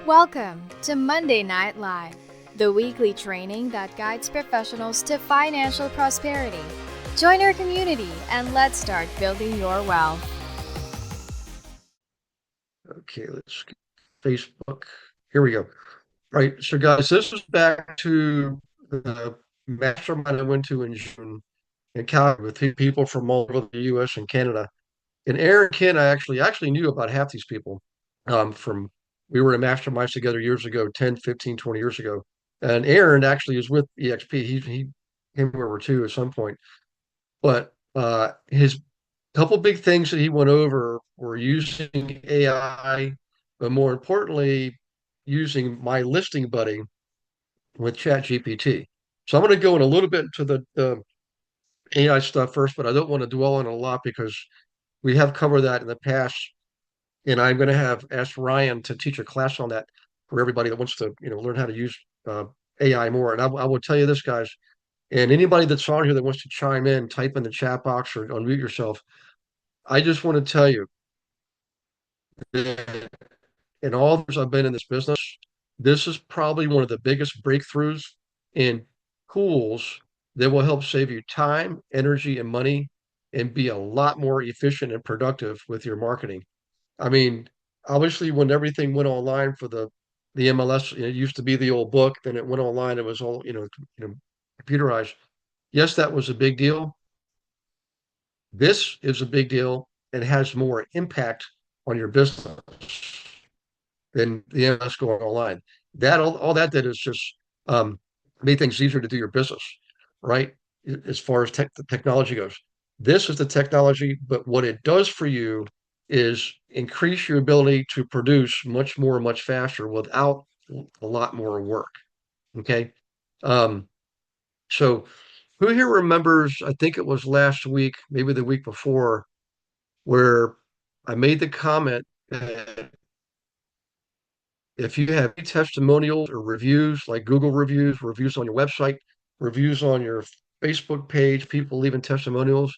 Welcome to Monday Night Live, the weekly training that guides professionals to financial prosperity. Join our community and let's start building your wealth. Okay, let's get Facebook. Here we go. All right, so guys, this is back to the mastermind I went to in June in Calgary with people from all over the US and Canada. And Aaron Ken, I actually knew about half these people from we were in masterminds together years ago, 10, 15, 20 years ago. And Aaron actually is with EXP. He came over too at some point. But his couple big things that he went over were using AI, but more importantly, using my listing buddy with ChatGPT. So I'm going to go in a little bit into the AI stuff first, but I don't want to dwell on it a lot because we have covered that in the past, and I'm going to have asked Ryan to teach a class on that for everybody that wants to, learn how to use AI more. And I will tell you this, guys, and anybody that's on here that wants to chime in, type in the chat box or unmute yourself. I just want to tell you that in all the years I've been in this business, this is probably one of the biggest breakthroughs in tools that will help save you time, energy, and money and be a lot more efficient and productive with your marketing. I mean, obviously, when everything went online for the MLS, it used to be the old book, then it went online, it was all, computerized. Yes, that was a big deal. This is a big deal and has more impact on your business than the MS going online. That all that did is just made things easier to do your business, right? As far as the technology goes. This is the technology, but what it does for you is increase your ability to produce much more, much faster without a lot more work. Okay. Um, so who here remembers, I think it was last week, maybe the week before, where I made the comment that if you have any testimonials or reviews, like Google reviews, reviews on your website, reviews on your Facebook page, people leaving testimonials,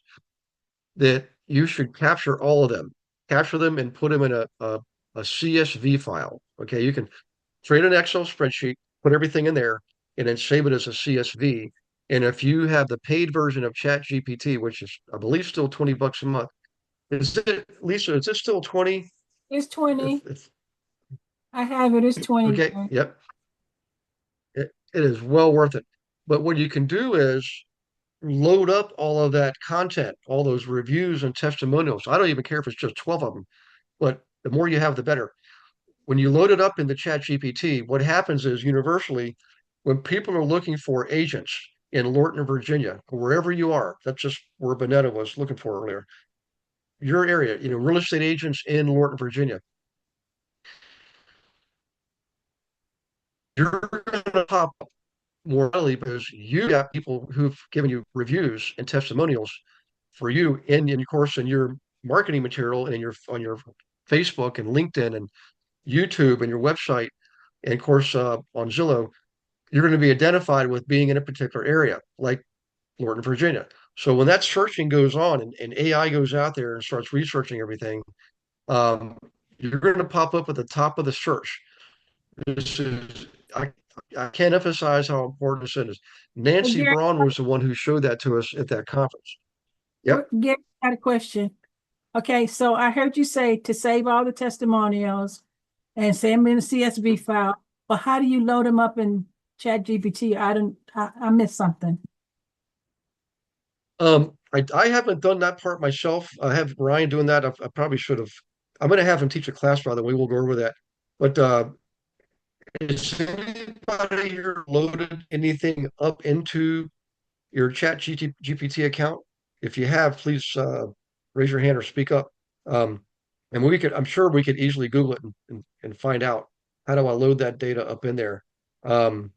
that you should capture all of them, capture them and put them in a CSV file. Okay, you can create an Excel spreadsheet, put everything in there, and then save it as a CSV. And if you have the paid version of ChatGPT, which is, I believe, still $20 a month, is it, Lisa, is it still 20? It's If, 20. if I have it. It's 20 okay, there. yep. It is well worth it. But what you can do is load up all of that content, all those reviews and testimonials. I don't even care if it's just 12 of them, but the more you have, the better. When you load it up in the chat GPT, what happens is universally, when people are looking for agents in Lorton, Virginia, or wherever you are, that's just where Bonetta was looking for earlier, your area, real estate agents in Lorton, Virginia, you're going to pop up more readily because you got people who've given you reviews and testimonials for you in of course in your marketing material and in your on your Facebook and LinkedIn and YouTube and your website and of course on Zillow, you're going to be identified with being in a particular area like Lorton, Virginia. So when that searching goes on and AI goes out there and starts researching everything, um, you're going to pop up at the top of the search. This is I I can't emphasize how important this is. But Nancy Gary, Braun was the one who showed that to us at that conference. Yep. Gary, I got a question. Okay, so I heard you say to save all the testimonials and send them in a CSV file, but how do you load them up in ChatGPT? I missed something. I haven't done that part myself. I have Ryan doing that. I probably should have. I'm going to have him teach a class, by the way. We'll go over that. But is anybody here loaded anything up into your Chat GPT account? If you have, please raise your hand or speak up. Um, and I'm sure we could easily Google it and find out how do I load that data up in there. Um,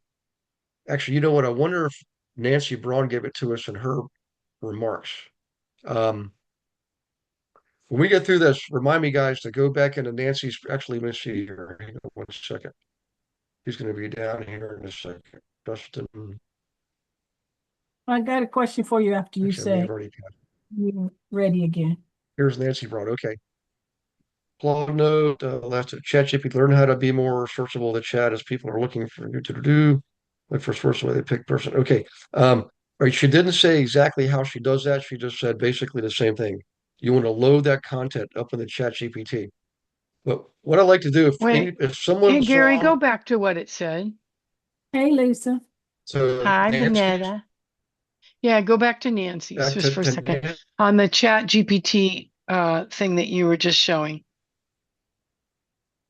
Actually, you know what? I wonder if Nancy Braun gave it to us in her remarks. Um, when we get through this, remind me, guys, to go back into Nancy's. Actually, let me see here. Hang on 1 second. He's going to be down here in a second. Justin, I got a question for you after you actually, I may say have already got. you're ready again. Here's Nancy Braun. Okay. blog note, last ChatGPT learn how to be more searchable in the chat as people are looking for you to do. Look for source where they pick person. Okay. Right. She didn't say exactly how she does that. She just said basically the same thing. You want to load that content up in the ChatGPT. But what I like to do Wait, if someone hey, Gary, saw go back to what it said. Hey, Lisa. so Hi, Nancy Vanetta. Yeah, go back to Nancy's back just for a to second on the chat GPT thing that you were just showing.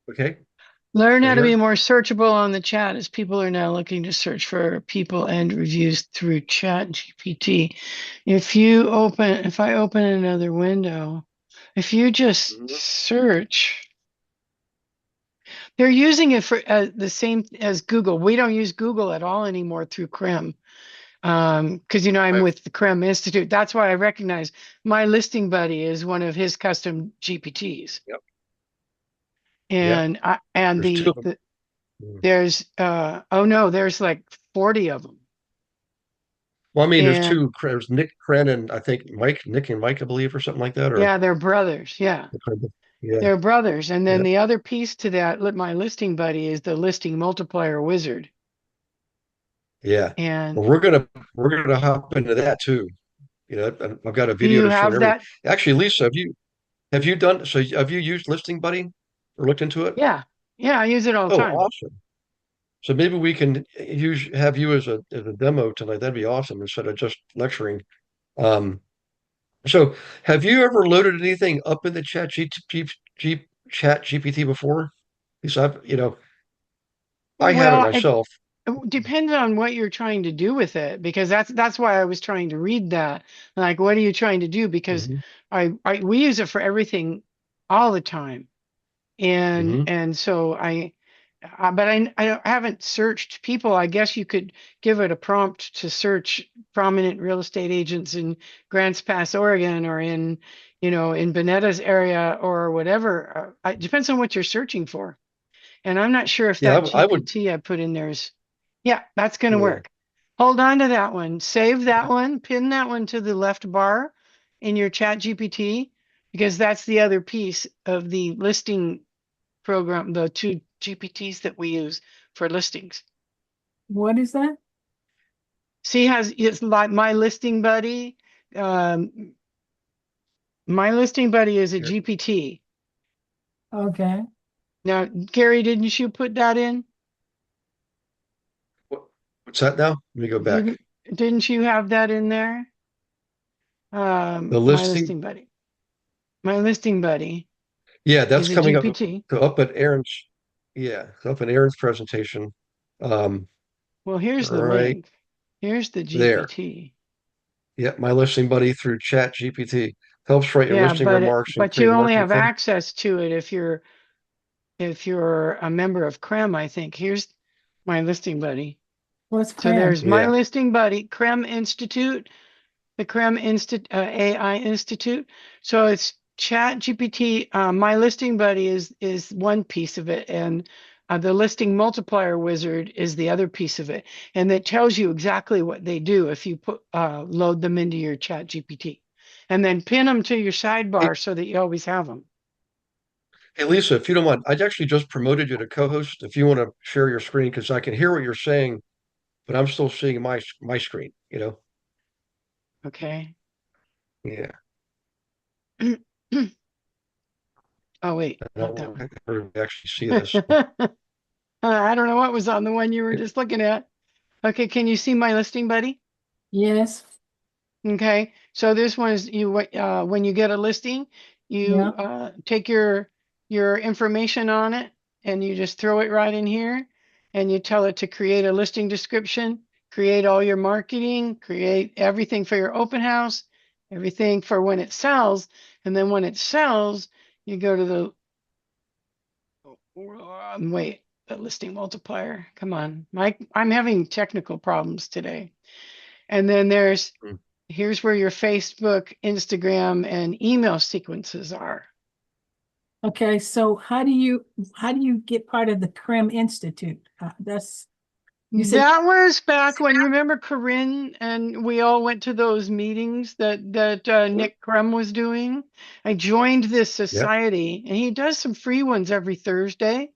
okay, Learn right how to be here. more searchable on the chat as people are now looking to search for people and reviews through chat GPT. If I open another window, if you just Mhm. search, they're using it for the same as Google. We don't use Google at all anymore through Chrome. Because I'm Right. with the Creme Institute. That's why I recognize my listing buddy is one of his custom GPTs. Yep. Yep. And There's two of them. there's oh no, there's like 40 of them. Well, I mean, there's And two. There's Nick Kren and I think Nick and Mike, I believe, or something like that. Or yeah, they're brothers. Yeah, yeah, they're brothers. And then yeah, the other piece to that, my listing buddy is the listing multiplier wizard. yeah. And Well, we're gonna hop into that too. You know, and I've got a do video you to show and have everything. that? Actually, Lisa, have you done so? Have you used Listing Buddy or looked into it? Yeah. Yeah, I use it all the Oh, time. awesome. So maybe we can have you as a demo tonight. That'd be awesome instead of just lecturing. Um, so have you ever loaded anything up in the chat GPT before? Because I haven't Well, myself. it depends on what you're trying to do with it, because that's why I was trying to read that. Like, what are you trying to do? Because Hmm. we use it for everything all the time. Hmm. And so but I haven't searched people. I guess you could give it a prompt to search prominent real estate agents in Grants Pass, Oregon, or in Bonetta's area or whatever. It depends on what you're searching for. And I'm not sure if Yeah, that I would. GPT I put in there is, yeah, that's going to Yeah. work. Hold on to that one, save that one, pin that one to the left bar in your chat GPT, because that's the other piece of the listing program, the two GPTs that we use for listings. What is that? See, it's like my listing buddy. Um, my listing buddy is a Here. GPT. Okay. Now, Gary, didn't you put that in? What's that now? Let me go back. Didn't you have that in there? The My listing. listing buddy. My listing buddy Yeah, that's is a coming up GPT. up at Aaron's. Yeah, up in Aaron's presentation. Um, Well, here's the right link. Here's the there. GPT. Yeah, my listing buddy through Chat GPT helps write your Yeah, listing remarks and but create you only marketing have copy. access to it if you're a member of CREM, I think. Here's my listing buddy. What's So cram? there's my Yeah. listing buddy, CREM Institute, the CREM AI Institute. So it's Chat GPT. My listing buddy is one piece of it, and the listing multiplier wizard is the other piece of it, and it tells you exactly what they do if you load them into your Chat GPT, and then pin them to your Hey, sidebar so that you always have them. hey, Lisa, if you don't mind, I actually just promoted you to co-host. If you want to share your screen, because I can hear what you're saying, but I'm still seeing my screen. Okay. Yeah. Oh wait, I not that don't one. actually see this. I don't know what was on the one you were just looking at. Okay, can you see my listing, buddy? Yes. Okay, so this one is when you get a listing, Yeah. you take your information on it and you just throw it right in here, and you tell it to create a listing description, create all your marketing, create everything for your open house, everything for when it sells, and then when it sells, you go to the wait, the listing multiplier. Come on, Mike, I'm having technical problems today. And then Hmm. here's where your Facebook, Instagram, and email sequences are. Okay. So how do you get part of the Crim Institute? That's You said, That was back when, remember Corinne and we all went to those meetings that Nick Crum was doing? I joined this society and he does some free ones every Thursday.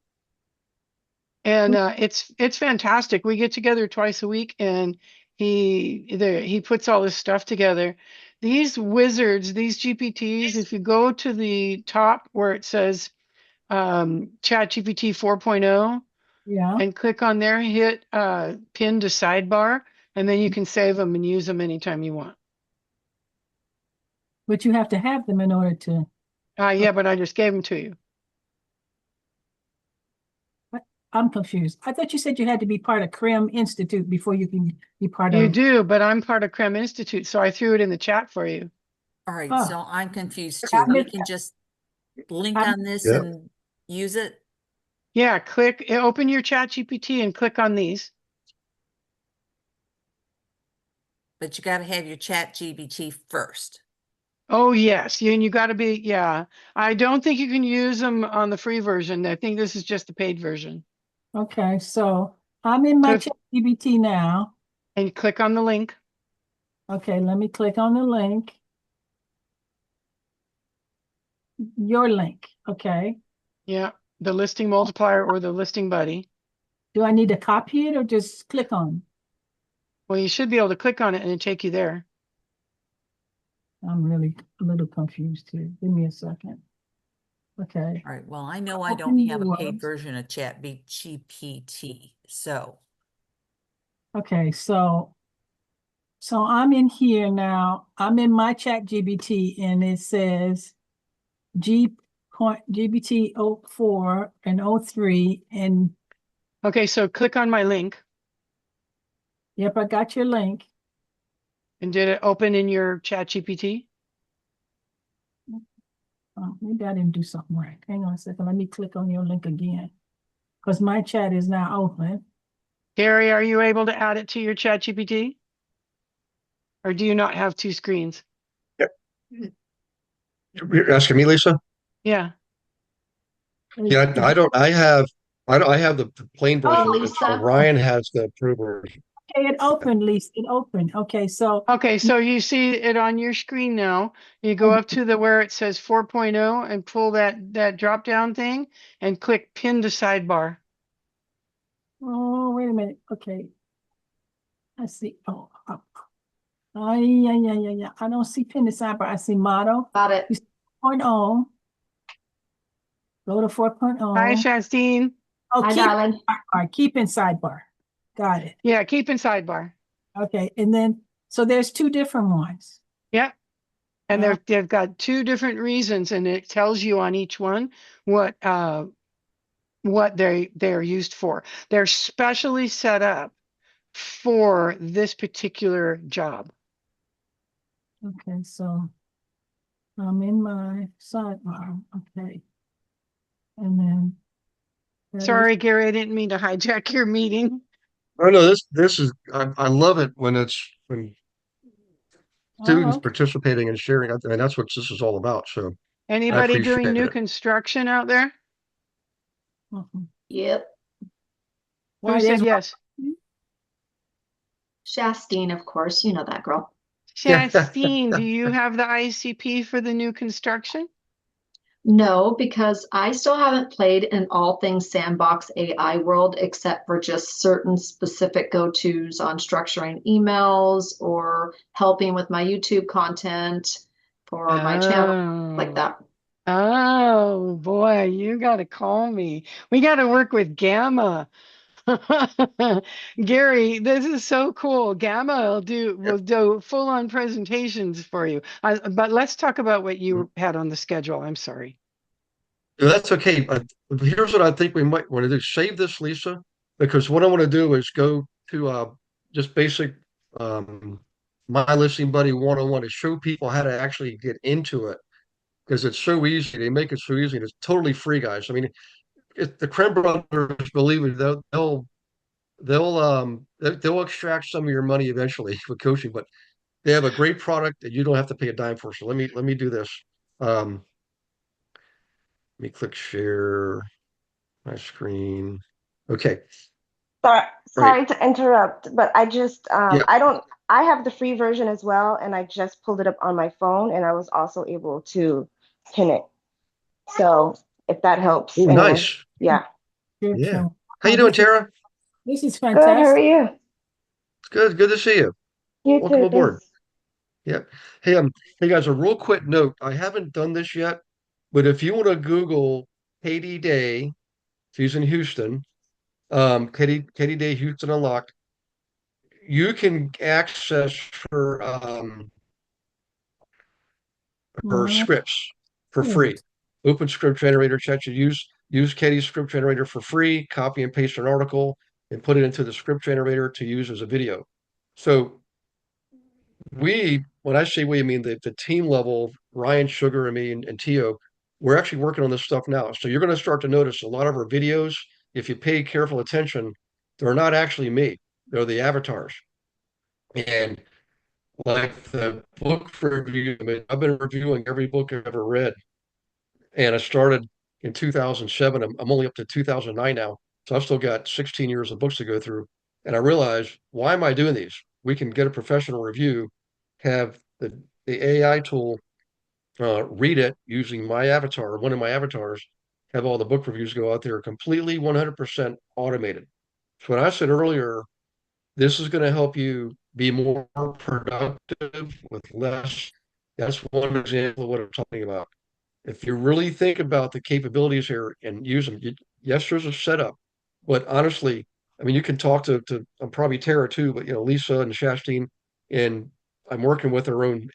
And it's fantastic. We get together twice a week and he puts all this stuff together. These wizards, these GPTs, if you go to the top where it says Chat GPT 4.0, yeah, and click on there, hit pin to sidebar, and then you can save them and use them anytime you want. but you have to have them in order to. Yeah, but I just gave them to you. I'm confused. I thought you said you had to be part of CREM Institute before you can be part You of. do, but I'm part of Creme Institute, so I threw it in the chat for you. All right, Oh. so I'm confused I too. We missed can that. just link I- on this Yep. and use it. Yeah, open your Chat GPT and click on these. But you got to have your chat GBT first. Oh yes, and you got to be, yeah. I don't think you can use them on the free version. I think this is just the paid version. Okay, so I'm in my Click- ChatGPT now. And click on the link. Okay, let me click on the link. Your link, okay. Yeah, the listing multiplier or the listing buddy. Do I need to copy it or just click on? Well, you should be able to click on it and it'll take you there. I'm really a little confused here. Give me a second. Okay, All right, well, I know I Open don't have a yours. paid version of chat GPT, so okay, so I'm in here now. I'm in my ChatGPT and it says GBT 04 and 03 and Okay, so click on my link. yep, I got your link. And did it open in your Chat GPT? Oh, maybe I didn't do something right. Hang on a second. Let me click on your link again. Because my chat is now open. Gary, are you able to add it to your Chat GPT? Or do you not have two screens? You're asking me, Lisa? Yeah. Yeah, I don't. I have the plain version. Oh, Lisa. Ryan has the approved version. Okay, it opened, Lisa. It opened. Okay, so Okay, so you see it on your screen now. You go up to the where it says 4.0 and pull that drop down thing and click pin to sidebar. oh, wait a minute. Okay. I see. Yeah. I don't see pin to sidebar. I see model. Got it. 4.0. Go to 4.0. Hi, Shastine. Oh, Hi, keep darling. sidebar. Keep in sidebar. Got it. Yeah, keep in sidebar. Okay, and then so there's two different ones. Yep. And Uh, they've got two different reasons, and it tells you on each one what they're used for. They're specially set up for this particular job. Okay, so I'm in my sidebar. Okay, and then that is- Sorry, Gary, I didn't mean to hijack your meeting. Oh no, this is I love it when students oh, participating and sharing. I mean, that's what this is all about. So I Anybody doing appreciate new it. construction out there? mhm. Yep. Why Who said there's yes? Shastine, of course. You know that girl. Shastine, do you have the ICP for the new construction? No, because I still haven't played in all things sandbox AI world, except for just certain specific go-tos on structuring emails or helping with my YouTube content for my channel, like that. Oh boy, you got to call me. We got to work with Gamma. Gary, this is so cool. Gamma will do full-on presentations for you. But let's talk about what you had on the schedule. I'm sorry. That's okay. But here's what I think we might want to do. Save this, Lisa, because what I want to do is go to just basic my listing buddy 101 to show people how to actually get into it because it's so easy. They make it so easy. And it's totally free, guys. I mean, the Creme Brothers, believe me, they'll extract some of your money eventually with coaching, but they have a great product that you don't have to pay a dime for. So let me do this. Let me click share my screen. Okay. Right. Sorry to interrupt, but I just Yeah. I have the free version as well, and I just pulled it up on my phone, and I was also able to pin it. So if that helps Oh, anyone. nice. Yeah. Good, Yeah. so- How you oh, doing, this is- Tara? This is Good. How are fantastic. you? Good. Good to see you. You Welcome too. aboard. Thanks. Yep. Hey, hey guys, a real quick note. I haven't done this yet, but if you want to Google Katie Day, she's in Houston, Katie Day Houston Unlocked, you can access her Wow. scripts for Good. free. Open script generator, chat you use Katie's script generator for free, copy and paste an article and put it into the script generator to use as a video. So when I say we, I mean the team level, Ryan Sugar and me and Tio, we're actually working on this stuff now. So you're going to start to notice a lot of our videos, if you pay careful attention, they're not actually me. They're the avatars. And like the book review, I mean, I've been reviewing every book I've ever read. And I started in 2007. I'm only up to 2009 now. So I've still got 16 years of books to go through. And I realized, why am I doing these? We can get a professional review, have the AI tool read it using my avatar, one of my avatars, have all the book reviews go out there completely 100% automated. So when I said earlier, this is going to help you be more productive with less. That's one example of what I'm talking about. If you really think about the capabilities here and use them, yes, there's a setup, but honestly, I mean, you can talk to I'm probably Tara too, but Lisa and Shasteen, and I'm working with our own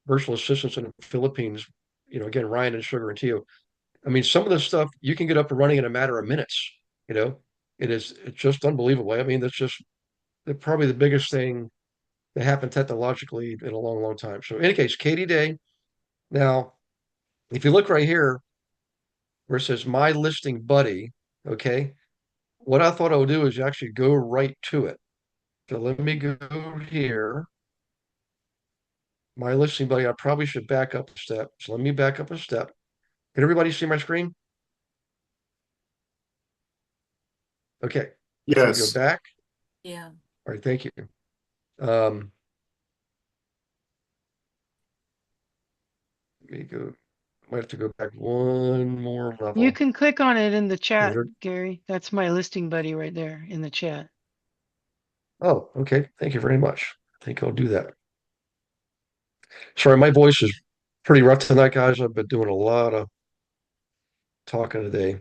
virtual assistants in the Philippines. Again, Ryan and Sugar and Tio. I mean, some of this stuff you can get up and running in a matter of minutes. You know, it's just unbelievable. I mean, that's just probably the biggest thing that happened technologically in a long, long time. So, in any case, Katie Day. Now, if you look right here, where it says my listing buddy, okay, what I thought I would do is actually go right to it. So let me go here. My listing buddy, I probably should back up a step. So let me back up a step. Can everybody see my screen? Okay. Let me go Yes. back. Yeah. All right, thank you. Let me go. Might have to go back one more level. You can click on it in the chat, There. Gary. That's my listing buddy right there in the chat. Oh, okay. Thank you very much. I think I'll do that. Sorry, my voice is pretty rough tonight, guys. I've been doing a lot of talking today.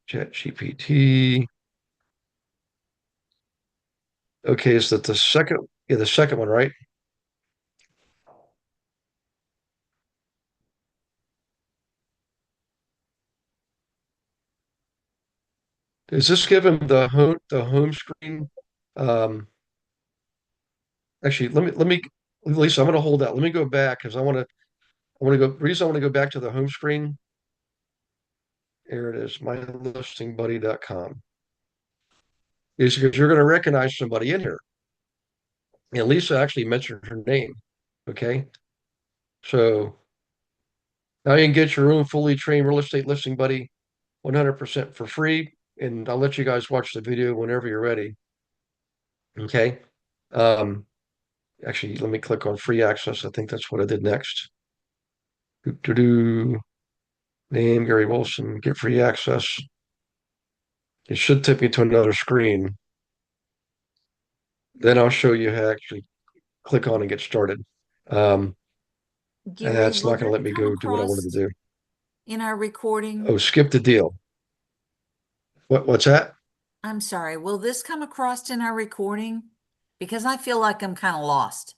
Chat GPT. Okay, is that the second? Yeah, the second one, right? Is this given the home screen? Actually, let me Lisa, I'm going to hold that. Let me go back because I want to go. Reason I want to go back to the home screen. Here it is, mylistingbuddy.com. Is because you're going to recognize somebody in here. And Lisa actually mentioned her name. Okay, so now you can get your own fully trained real estate listing buddy 100% for free. And I'll let you guys watch the video whenever you're ready. Okay. Actually, let me click on free access. I think that's what I did next. Do name Gary Wilson, get free access. It should take me to another screen. Then I'll show you how to actually click on and get started. And Gary, that's will not going to let that me come go do what I wanted across to do. in our recording? Oh, skip the deal. What's that? I'm sorry, will this come across in our recording? Because I feel like I'm kind of lost.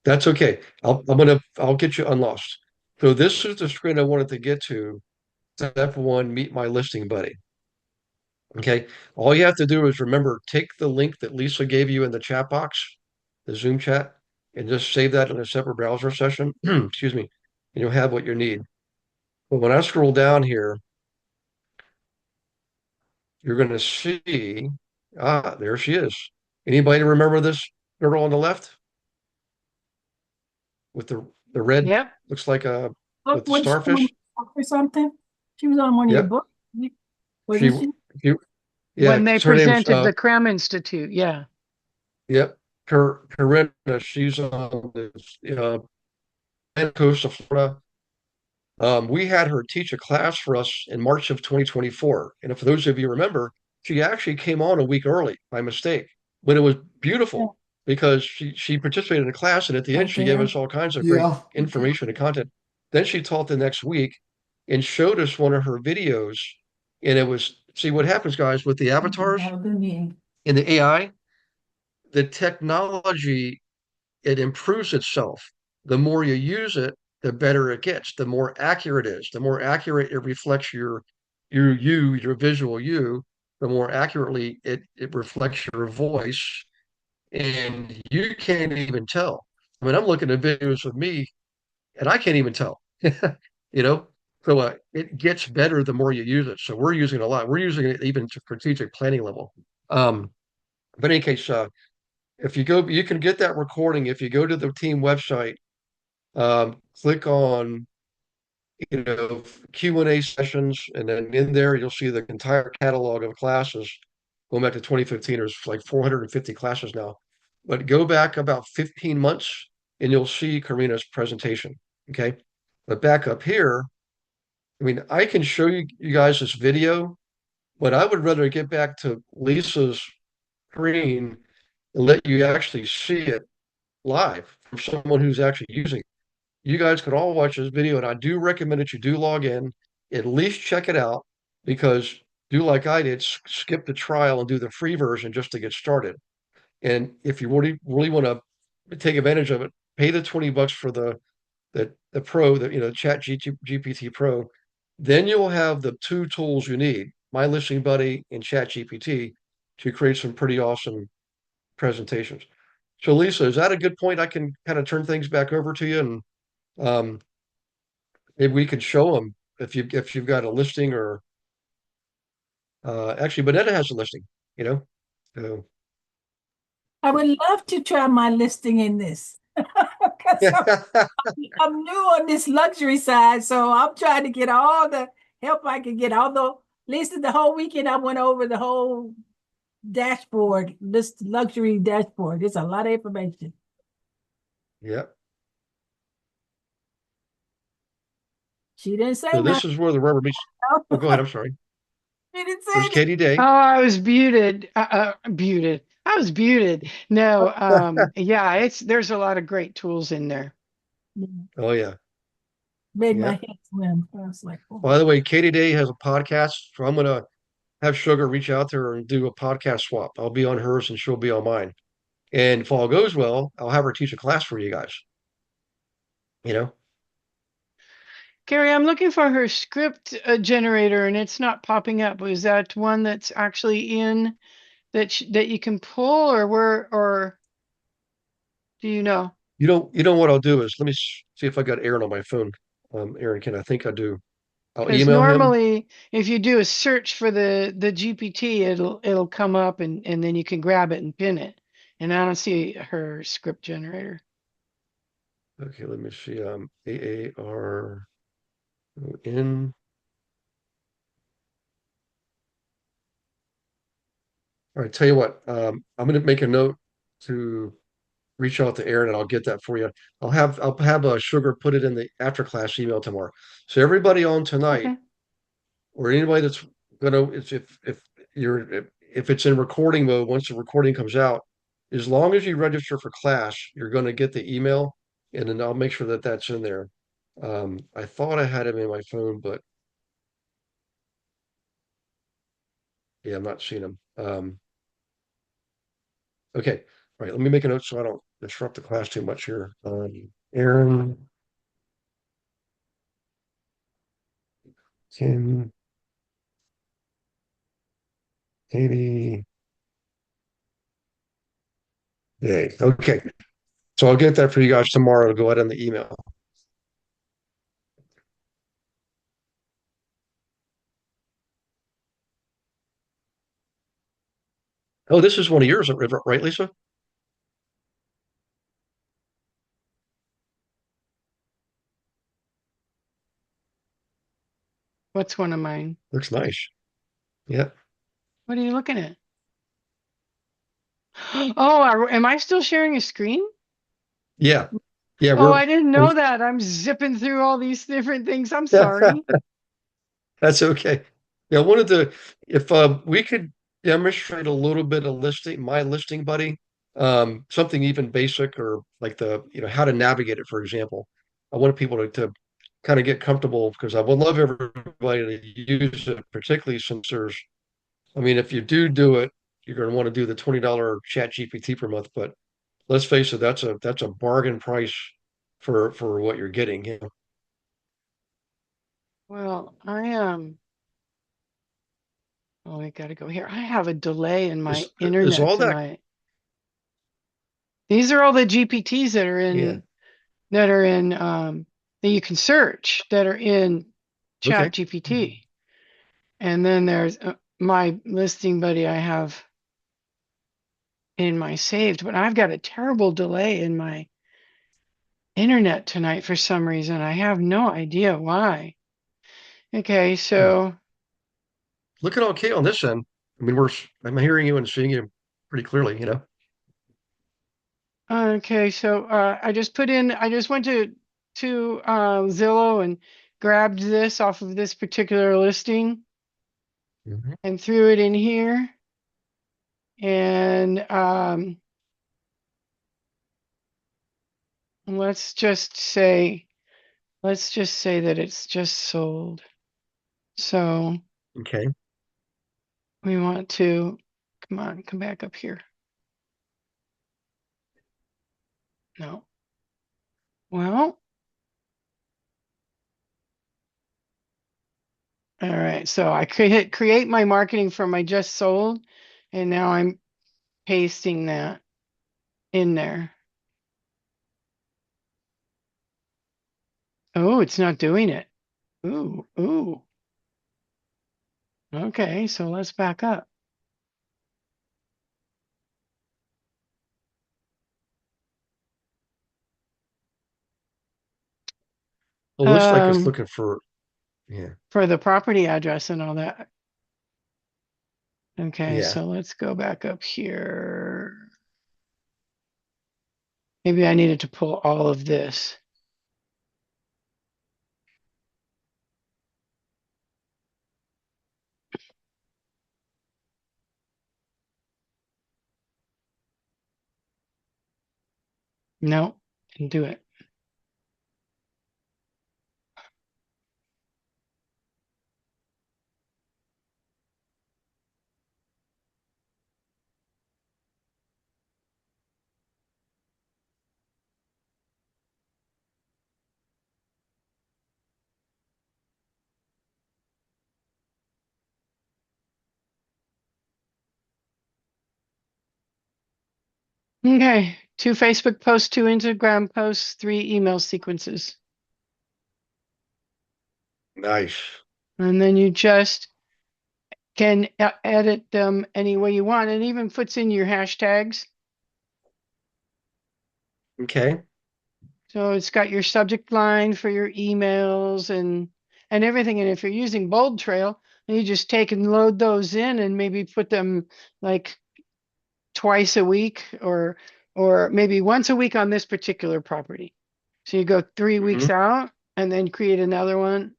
That's okay. I'll get you unlost. So this is the screen I wanted to get to. Step one, meet my listing buddy. Okay. All you have to do is remember, take the link that Lisa gave you in the chat box, the Zoom chat, and just save that in a separate browser session. Excuse me. And you'll have what you need. But when I scroll down here, you're going to see, there she is. Anybody remember this girl on the left with the red, Yep. looks like a, Look, with the was she on starfish? or something? She was on one of your Yep. books, She, wasn't she? if you, Yeah, when they her name's presented the CREM Institute. Yeah. yep, Corinna. She's on the coast of Florida. We had her teach a class for us in March of 2024. And for those of you remember, she actually came on a week early by mistake, but it was beautiful because she participated in the class, and at the end, Right she gave there. us all kinds of great Yeah. information and content. Then she taught the next week and showed us one of her videos. And it was, see what happens, guys, with the avatars Have a good meeting. and the AI, the technology, it improves itself. The more you use it, the better it gets, the more accurate it is, the more accurate it reflects your visual you, the more accurately it reflects your voice. And you can't even tell. I mean, I'm looking at videos of me and I can't even tell, you know? So it gets better the more you use it. So we're using it a lot. We're using it even to strategic planning level. But in any case, if you go, you can get that recording if you go to the team website, click on Q&A sessions, and then in there you'll see the entire catalog of classes going back to 2015. There's like 450 classes now, but go back about 15 months and you'll see Karina's presentation. Okay, but back up here, I mean, I can show you guys this video, but I would rather get back to Lisa's screen and let you actually see it live from someone who's actually using it. You guys could all watch this video, and I do recommend that you do log in, at least check it out, because do like I did, skip the trial and do the free version just to get started. And if you really want to take advantage of it, pay the $20 for the pro, the Chat GPT Pro. Then you'll have the two tools you need, My Listing Buddy and Chat GPT, to create some pretty awesome presentations. So Lisa, is that a good point? I can kind of turn things back over to you, and um, maybe we could show them if you've got a listing, or actually, Bonetta has a listing, you know. So, I would love to try my listing in this. 'Cause I'm new on this luxury side, so I'm trying to get all the help I can get. Although, at least the whole weekend, I went over the whole dashboard, this luxury dashboard. It's a lot of information. yeah. She didn't say So this nothing. is where the rubber meets. Oh, go ahead. I'm sorry. She didn't say There's anything. Katie Day. Oh, I was muted. Muted. I was muted. No, yeah, there's a lot of great tools in there. Oh yeah. Made my Yeah. head swim. I was like, oh. By the way, Katie Day has a podcast, so I'm gonna have Sugar reach out to her and do a podcast swap. I'll be on hers and she'll be on mine. And if all goes well, I'll have her teach a class for you guys. You know. Carrie, I'm looking for her script generator and it's not popping up. Is that one that's actually in that you can pull, or do you know? You know what I'll do is let me see if I got Aaron on my phone. Aaron, I think I do. I'll Because email him. normally if you do a search for the GPT, it'll come up and then you can grab it and pin it. And I don't see her script generator. Okay, let me see. AARON. All right, tell you what, I'm going to make a note to reach out to Aaron, and I'll get that for you. I'll have Sugar put it in the after class email tomorrow. So everybody on tonight, Okay. or anybody that's it's if it's in recording mode, once the recording comes out, as long as you register for class, you're going to get the email, and then I'll make sure that that's in there. I thought I had him in my phone, but yeah, I'm not seeing him. Okay. All right. Let me make a note so I don't disrupt the class too much here. Aaron, Kim, Katie, Day. Okay. So I'll get that for you guys tomorrow to go ahead on the email. Oh, this is one of yours, right, Lisa? What's one of mine? Looks nice. Yeah. What are you looking at? Oh, am I still sharing a screen? Yeah. Yeah, Oh, we're I didn't know that. I'm zipping through all these different things. I'm sorry. that's okay. Yeah, I wanted to, if we could demonstrate a little bit of my listing buddy, something even basic or like how to navigate it, for example. I wanted people to kind of get comfortable because I would love everybody to use it, particularly since I mean, if you do it, you're going to want to do the $20 chat GPT per month, but let's face it, that's a bargain price for what you're getting. Well, I am. Oh, I gotta go here. I have a delay in my Is internet all that tonight. These are all the GPTs that are yeah. that you can search that are in Okay. Chat GPT. And then there's my listing buddy I have in my saved, but I've got a terrible delay in my internet tonight for some reason. I have no idea why. Okay, so Looking okay on this end. I mean, I'm hearing you and seeing you pretty clearly. I just went to Zillow and grabbed this off of this particular listing Mhm. and threw it in here. And let's just say that it's just sold. So Okay. we want to come back up here. No. Well, all right. So I could hit create my marketing for my just sold, and now I'm pasting that in there. Oh, it's not doing it. Ooh, ooh. Okay, so let's back up. Well, it looks like it's looking yeah, For the property address and all that. Okay, yeah. so let's go back up here. Maybe I needed to pull all of this. No, didn't do it. Okay, 2 Facebook posts, 2 Instagram posts, 3 email sequences. Nice. And then you just can edit them any way you want. It even puts in your hashtags. Okay. So it's got your subject line for your emails and everything. And if you're using Bold Trail, you just take and load those in and maybe put them like twice a week or maybe once a week on this particular property. So you go 3 weeks Hmm. out and then create another one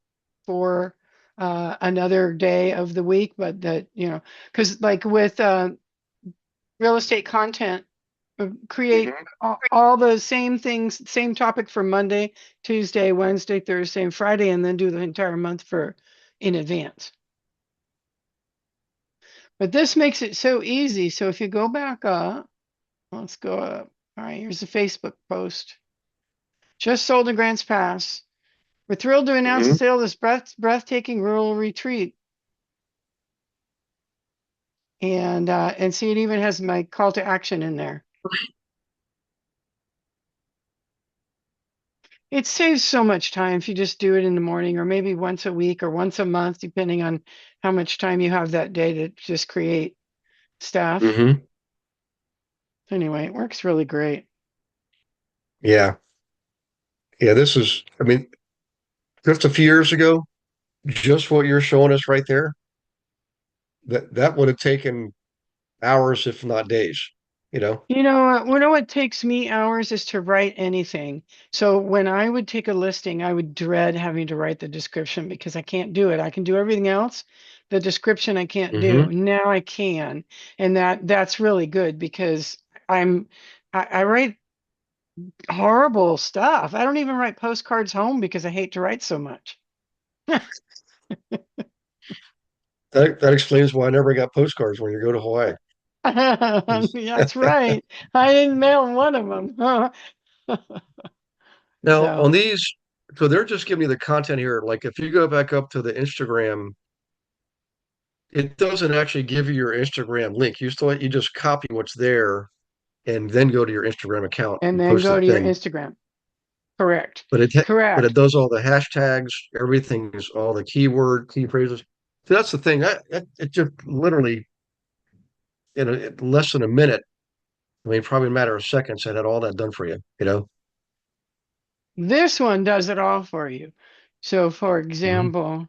for another day of the week. But because like with real estate content, create Hmm. all the same things, same topic for Monday, Tuesday, Wednesday, Thursday, and Friday, and then do the entire month for in advance. But this makes it so easy. So if you go back up, let's go up. All right, here's a Facebook post. Just sold in Grants Pass. We're thrilled to announce the Hmm. sale of this breathtaking rural retreat. And see, it even has my call to action in there. It saves so much time if you just do it in the morning or maybe once a week or once a month, depending on how much time you have that day to just create stuff. Hmm. Anyway, it works really great. Yeah. Yeah. I mean, just a few years ago, just what you're showing us right there. that would have taken hours, if not days, you know? You know what takes me hours is to write anything. So when I would take a listing, I would dread having to write the description because I can't do it. I can do everything else. The description I can't do. Hmm. Now I can. And that's really good because I write horrible stuff. I don't even write postcards home because I hate to write so much. That explains why I never got postcards when you go to Hawaii. That's right. I didn't mail one of them. Now on So, these, so they're just giving you the content here. Like if you go back up to the Instagram, it doesn't actually give you your Instagram link. You just copy what's there and then go to your Instagram account and and then post the go to your thing. Instagram. Correct. But but it Correct. does all the hashtags, everything is all the key phrases. So that's the thing. It just literally in less than a minute. I mean, probably a matter of seconds. I had all that done for you. You know. This one does it all for you. So for Mhm. example,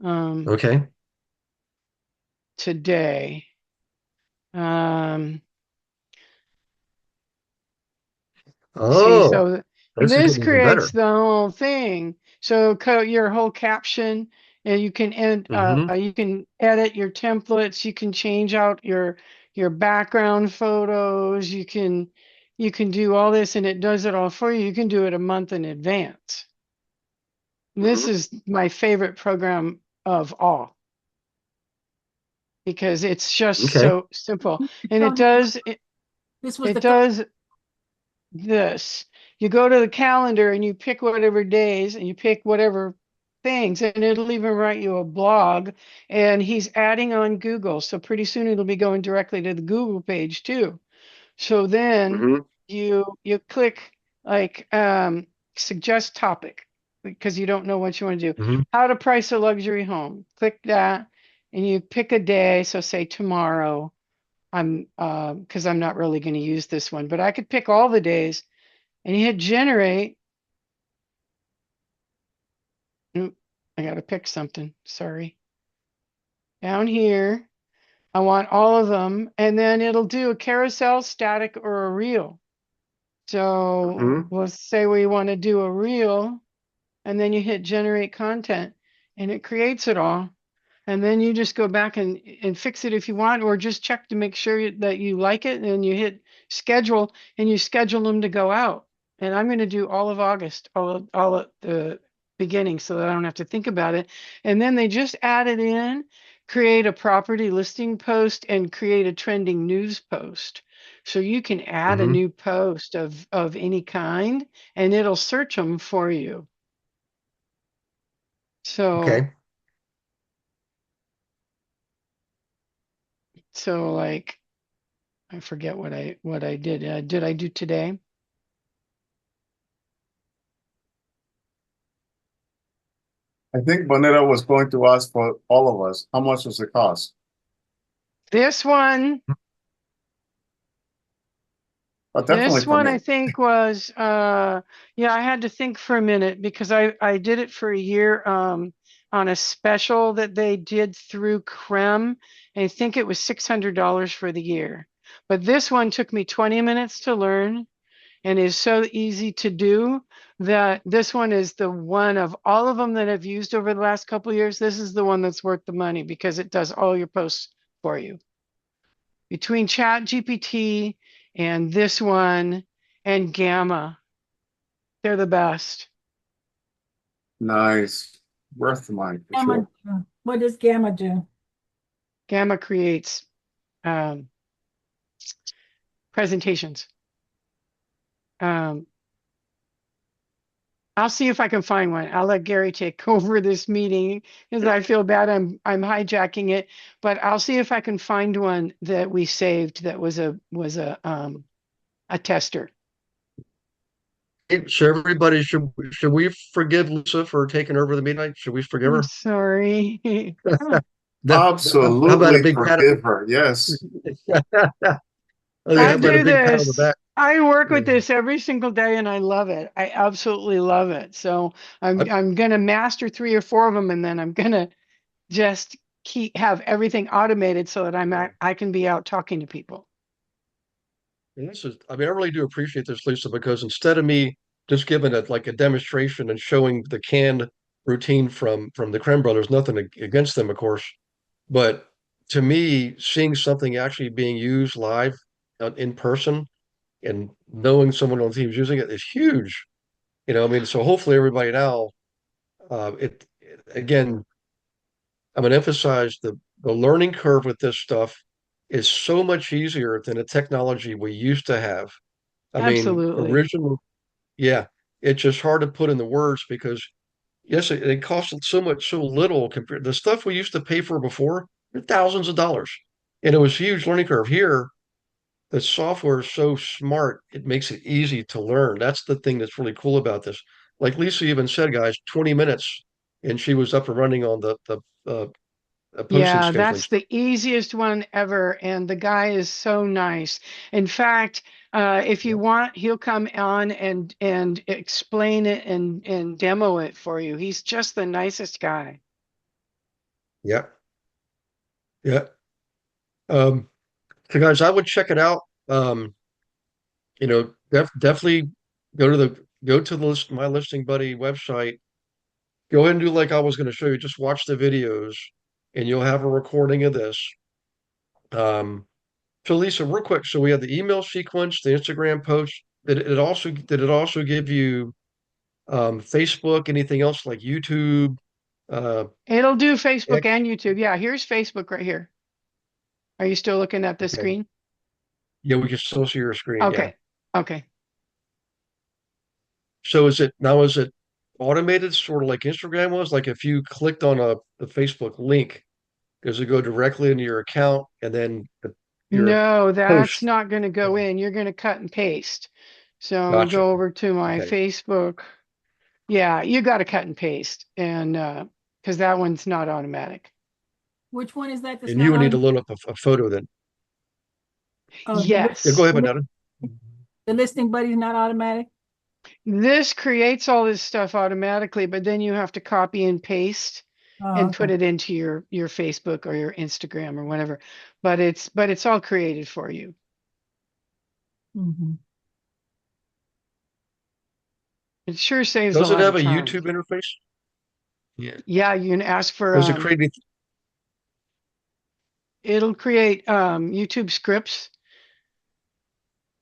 Okay. today, um, see, Oh, so this is this getting even better. creates the whole thing. So your whole caption, and Hmm. you can edit your templates, you can change out your background photos, you can do all this and it does it all for you. You can do it a month in advance. This Hmm. is my favorite program of all because it's just Okay. so simple. And So this was it the does this. You go to the calendar and you pick whatever days and you pick whatever things, and it'll even write you a blog. And he's adding on Google. So pretty soon it'll be going directly to the Google page too. So then Hmm. you click like suggest topic because you don't know what you want to do. Hmm. How to price a luxury home. Click that and you pick a day. So say tomorrow. I'm because I'm not really going to use this one, but I could pick all the days and you hit generate. Oop, I got to pick something. Sorry. Down here, I want all of them, and then it'll do a carousel, static, or a reel. So Hmm. let's say we want to do a reel, and then you hit generate content, and it creates it all. And then you just go back and fix it if you want, or just check to make sure that you like it. And you hit schedule and you schedule them to go out. And I'm going to do all of August, all at the beginning so that I don't have to think about it. And then they just add it in, create a property listing post and create a trending news post. So you can add a Hmm. new post of any kind and it'll search them for you. So Okay. like I forget what I did. Did I do today? I think Bonetta was going to ask for all of us, how much was the cost? This one, But definitely for I me. think was yeah, I had to think for a minute because I did it for a year on a special that they did through Creme. And I think it was $600 for the year. But this one took me 20 minutes to learn and is so easy to do that this one is the one of all of them that I've used over the last couple of years. This is the one that's worth the money because it does all your posts for you. Between Chat GPT and this one and Gamma, they're the best. Nice. Worth the money for Gamma sure. do? What does Gamma do? Gamma creates um, presentations. Um, I'll see if I can find one. I'll let Gary take over this meeting because I feel bad I'm hijacking it, but I'll see if I can find one that we saved that was a tester. So everybody should we forgive Lisa for taking over the meeting? Should we forgive I'm her? sorry. How about a Absolutely big pat? forgive her. Yes. Okay, how I about a do big pat on the this. back? I work Yeah. with this every single day and I love it. I absolutely love it. So I- I'm gonna master 3 or 4 of them and then I'm gonna just have everything automated so that I can be out talking to people. And this is, I mean, I really do appreciate this, Lisa, because instead of me just giving it like a demonstration and showing the canned routine from the Creme Brothers, nothing against them, of course, but to me, seeing something actually being used live in person and knowing someone on the team is using it is huge. You know, I mean, so hopefully everybody now, again, I'm going to emphasize the learning curve with this stuff is so much easier than the technology we used to have. I mean, Absolutely. original, yeah, it's just hard to put in the words because yes, it costs so much, so little compared the stuff we used to pay for before, thousands of dollars. And it was a huge learning curve. Here, the software is so smart, it makes it easy to learn. That's the thing that's really cool about this. Like Lisa even said, guys, 20 minutes and she was up and running on the posting Yeah, scheduling. that's the easiest one ever. And the guy is so nice. In fact, if you want, he'll come on and explain it and demo it for you. He's just the nicest guy. Yeah. Yeah. Um, so guys, I would check it out. You know, definitely go to the list, my listing buddy website. Go ahead and do like I was going to show you. Just watch the videos, and you'll have a recording of this. So Lisa, real quick. So we have the email sequence, the Instagram post. Did it also give you Facebook? Anything else like YouTube? Uh, It'll do Facebook X? and YouTube. Yeah, here's Facebook right here. Are you still looking at the Okay. screen? Yeah, we can still see your screen. Yeah. Okay. Okay. So is it automated, sort of like Instagram was? Like if you clicked on the Facebook link, does it go directly into your account and then your No, that's post? not going to go in. You're going to cut and paste. So Gotcha. go over to my Okay. Facebook. Yeah, you got to cut and paste, and because that one's not automatic. Which one is that that's And you not would need to on? load up a photo then. Oh, Yeah, go Yes, ahead, Vanetta. the listing buddy is not automatic? this creates all this stuff automatically, but then you have to copy and paste Oh, and put okay. it into your Facebook or your Instagram or whatever. But it's all created for you. Mhm. It sure saves a Does it lot have of a time. YouTube interface? Yeah. Yeah, you can ask for Does it create any? it'll create YouTube scripts.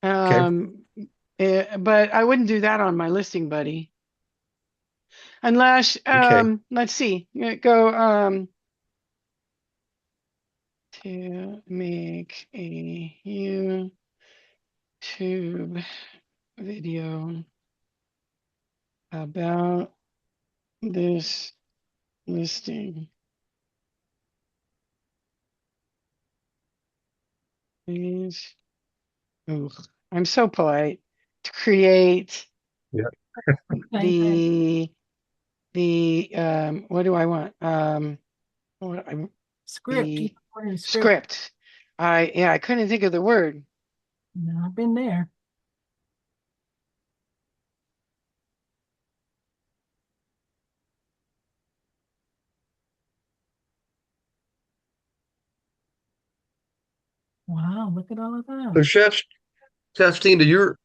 Okay. But I wouldn't do that on my listing buddy. Unless Okay. let's see. Go to make a YouTube video about this listing. Please. Ooh, I'm so polite. To create Yeah. Same thing. the what do I want? What Script. You the put in script. script. I couldn't think of the word. No, I've been there. Wow, look at all of So that. Chastine,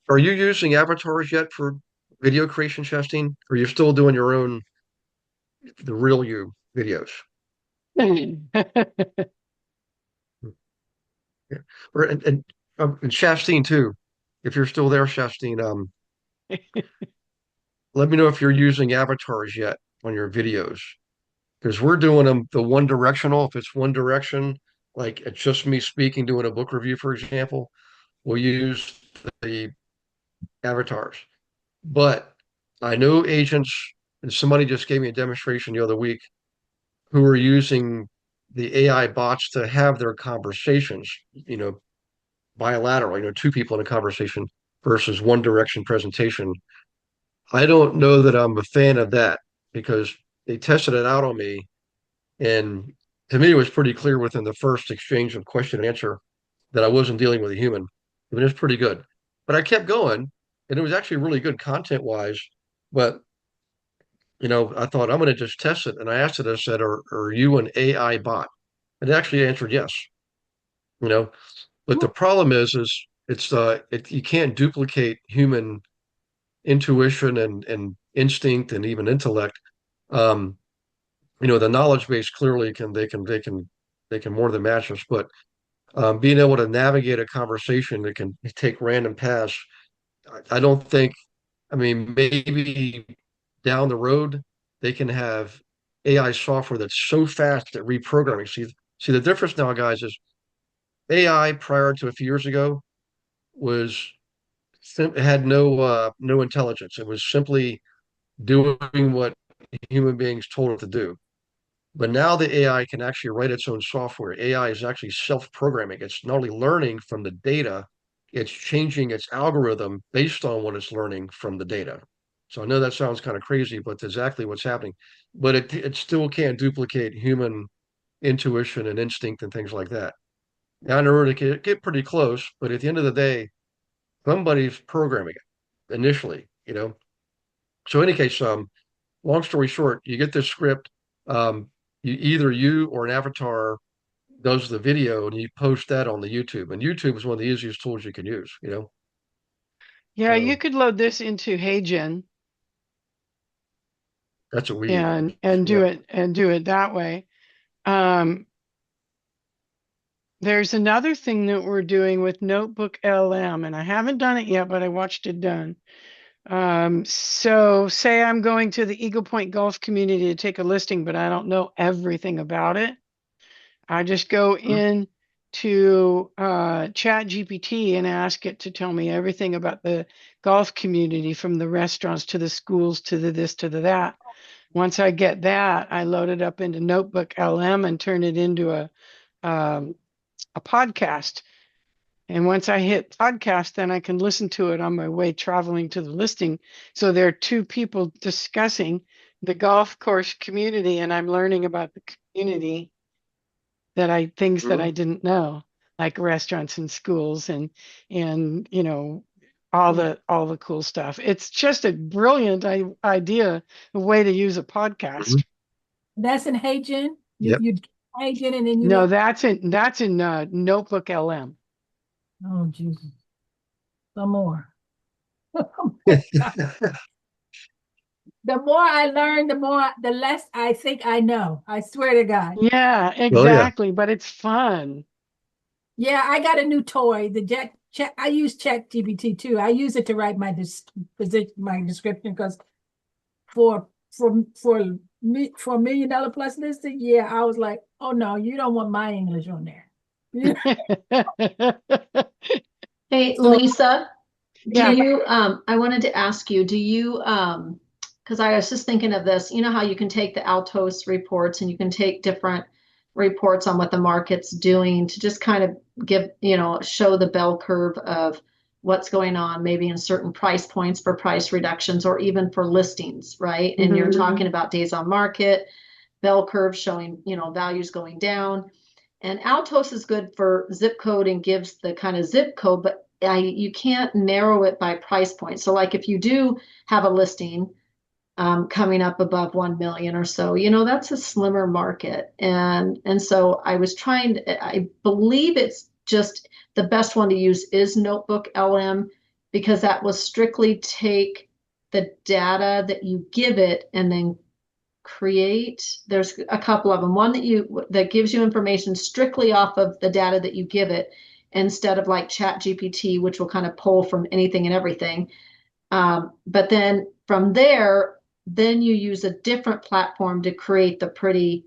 are you using avatars yet for video creation, Chastine? Or you're still doing your own the real you videos? Yeah. Or and Chastine too. If you're still there, Chastine, let me know if you're using avatars yet on your videos. Because we're doing them the one directional. If it's one direction, like it's just me speaking, doing a book review, for example, we'll use the avatars. But I know agents, and somebody just gave me a demonstration the other week who are using the AI bots to have their conversations, bilateral, two people in a conversation versus one direction presentation. I don't know that I'm a fan of that because they tested it out on me. And to me, it was pretty clear within the first exchange of question and answer that I wasn't dealing with a human. I mean, it was pretty good. But I kept going, and it was actually really good content wise. But I thought I'm going to just test it. And I asked it, I said, are you an AI bot? it actually answered yes, you know. But the problem is you can't duplicate human intuition and instinct and even intellect. Um, the knowledge base clearly they can more than match us, but being able to navigate a conversation that can take random paths, I don't think. I mean, maybe down the road they can have AI software that's so fast at reprogramming. See the difference now, guys, is AI prior to a few years ago was it had no intelligence. It was simply doing what human beings told it to do. But now the AI can actually write its own software. AI is actually self-programming. It's not only learning from the data, it's changing its algorithm based on what it's learning from the data. So I know that sounds kind of crazy, but that's exactly what's happening. But it still can't duplicate human intuition and instinct and things like that. Now, I know it can get pretty close, but at the end of the day, somebody's programming it initially. So in any case, long story short, you get this script. Either you or an avatar does the video and you post that on the YouTube. And YouTube is one of the easiest tools you can use. Yeah, you So could load this into HeyGen that's what we use. and Yeah. do it that way. There's another thing that we're doing with Notebook LM, and I haven't done it yet, but I watched it done. So say I'm going to the Eagle Point Golf community to take a listing, but I don't know everything about it. I just go in to Chat GPT and ask it to tell me everything about the golf community, from the restaurants to the schools to the this to the that. Once I get that, I load it up into Notebook LM and turn it into a podcast. And once I hit podcast, then I can listen to it on my way traveling to the listing. So there are two people discussing the golf course community, and I'm learning about the community things that I didn't know, like restaurants and schools and all the cool stuff. It's just a brilliant idea, a way to use a podcast. That's in HeyGen. Yep. You HeyGen and then you No, look. that's in Notebook LM. Oh Jesus. Some more. The more I learn, the less I think I know. I swear to God. Yeah, exactly. But it's fun. Yeah, I got a new toy. I use Chat GPT too. I use it to write my description because for me for $1 million plus listing, yeah, I was like, oh no, you don't want my English on there. Hey, Lisa, Yeah. I wanted to ask you, because I was just thinking of this, you know how you can take the Altos reports and you can take different reports on what the market's doing to just kind of show the bell curve of what's going on, maybe in certain price points for price reductions or even for listings, right? And you're talking about days on market, bell curve showing, values going down. And Altos is good for zip code and gives the kind of zip code, but you can't narrow it by price point. So like if you do have a listing coming up above 1 million or so, that's a slimmer market. And so I believe it's just the best one to use is Notebook LM, because that will strictly take the data that you give it and then there's a couple of them. One that gives you information strictly off of the data that you give it, instead of like Chat GPT, which will kind of pull from anything and everything. But then from there, then you use a different platform to create the pretty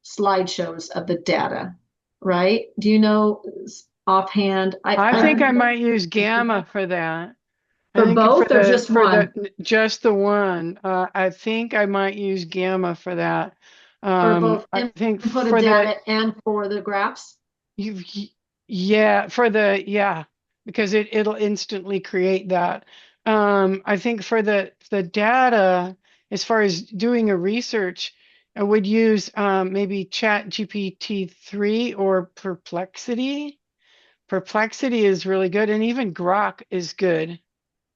slideshows of the data, right? Do you know offhand? I think I might use Gamma for that. For both or just one? Just the one. I think I might use Gamma for that. For both I think input for of data and for the graphs? Because it'll instantly create that. I think for the data, as far as doing a research, I would use maybe Chat GPT-3 or Perplexity. Perplexity is really good, and even Grok is good.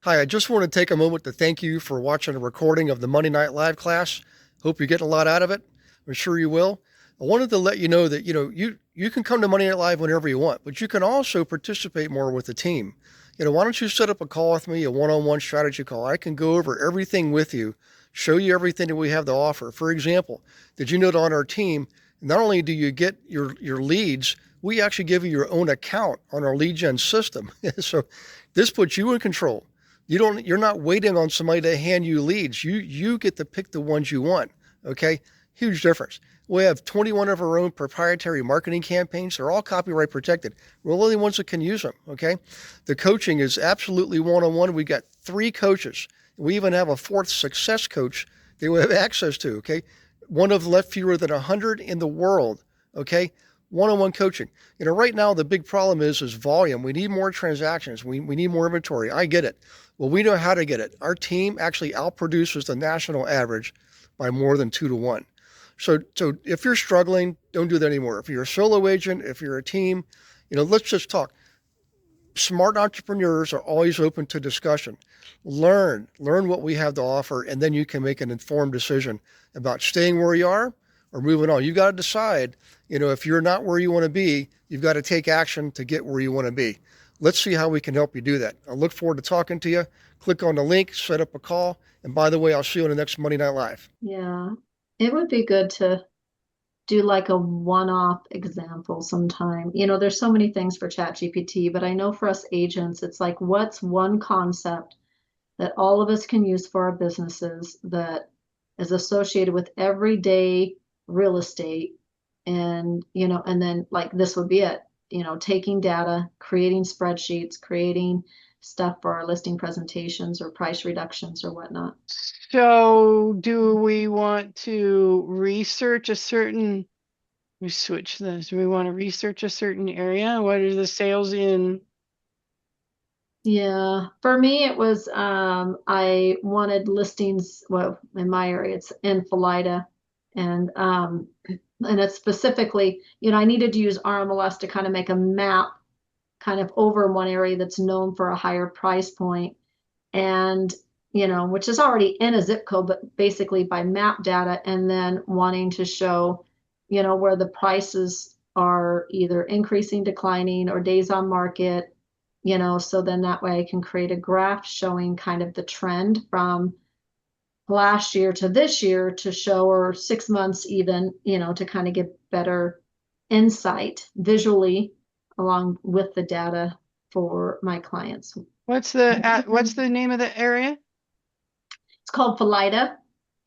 Hi, I just want to take a moment to thank you for watching a recording of the Monday Night Live class. Hope you're getting a lot out of it. I'm sure you will. I wanted to let you know that, you can come to Monday Night Live whenever you want, but you can also participate more with the team. Why don't you set up a call with me, a one-on-one strategy call? I can go over everything with you, show you everything that we have to offer. For example, did you know that on our team, not only do you get your leads, we actually give you your own account on our lead gen system. So this puts you in control. You're not waiting on somebody to hand you leads. You get to pick the ones you want. Okay. Huge difference. We have 21 of our own proprietary marketing campaigns. They're all copyright protected. We're the only ones that can use them. Okay. The coaching is absolutely one-on-one. We got 3 coaches. We even have a 4th success coach that we have access to. Okay. One of left fewer than 100 in the world. Okay. One-on-one coaching. Right now the big problem is volume. We need more transactions. We need more inventory. I get it. Well, we know how to get it. Our team actually outproduces the national average by more than 2 to 1. So if you're struggling, don't do that anymore. If you're a solo agent, if you're a team, let's just talk. Smart entrepreneurs are always open to discussion. Learn what we have to offer, and then you can make an informed decision about staying where you are or moving on. You've got to decide, if you're not where you want to be, you've got to take action to get where you want to be. Let's see how we can help you do that. I look forward to talking to you. Click on the link, set up a call. And by the way, I'll see you on the next Monday Night Live. Yeah, it would be good to do like a one-off example sometime. There's so many things for ChatGPT, but I know for us agents, it's like, what's one concept that all of us can use for our businesses that is associated with everyday real estate? And, and then like this would be it, taking data, creating spreadsheets, creating stuff for our listing presentations or price reductions or whatnot. So do we want to research a certain, we switch this, do we want to research a certain area? What are the sales in? Yeah, for me, it was, I wanted listings, well, in my area, it's in Philida. And it's specifically, I needed to use RMLS to kind of make a map kind of over one area that's known for a higher price point. And, which is already in a zip code, but basically by map data, and then wanting to show, where the prices are either increasing, declining, or days on market. So then that way I can create a graph showing kind of the trend from last year to this year to show, or 6 months even, to kind of get better insight visually along with the data for my clients. What's the name of the area? It's called Philida.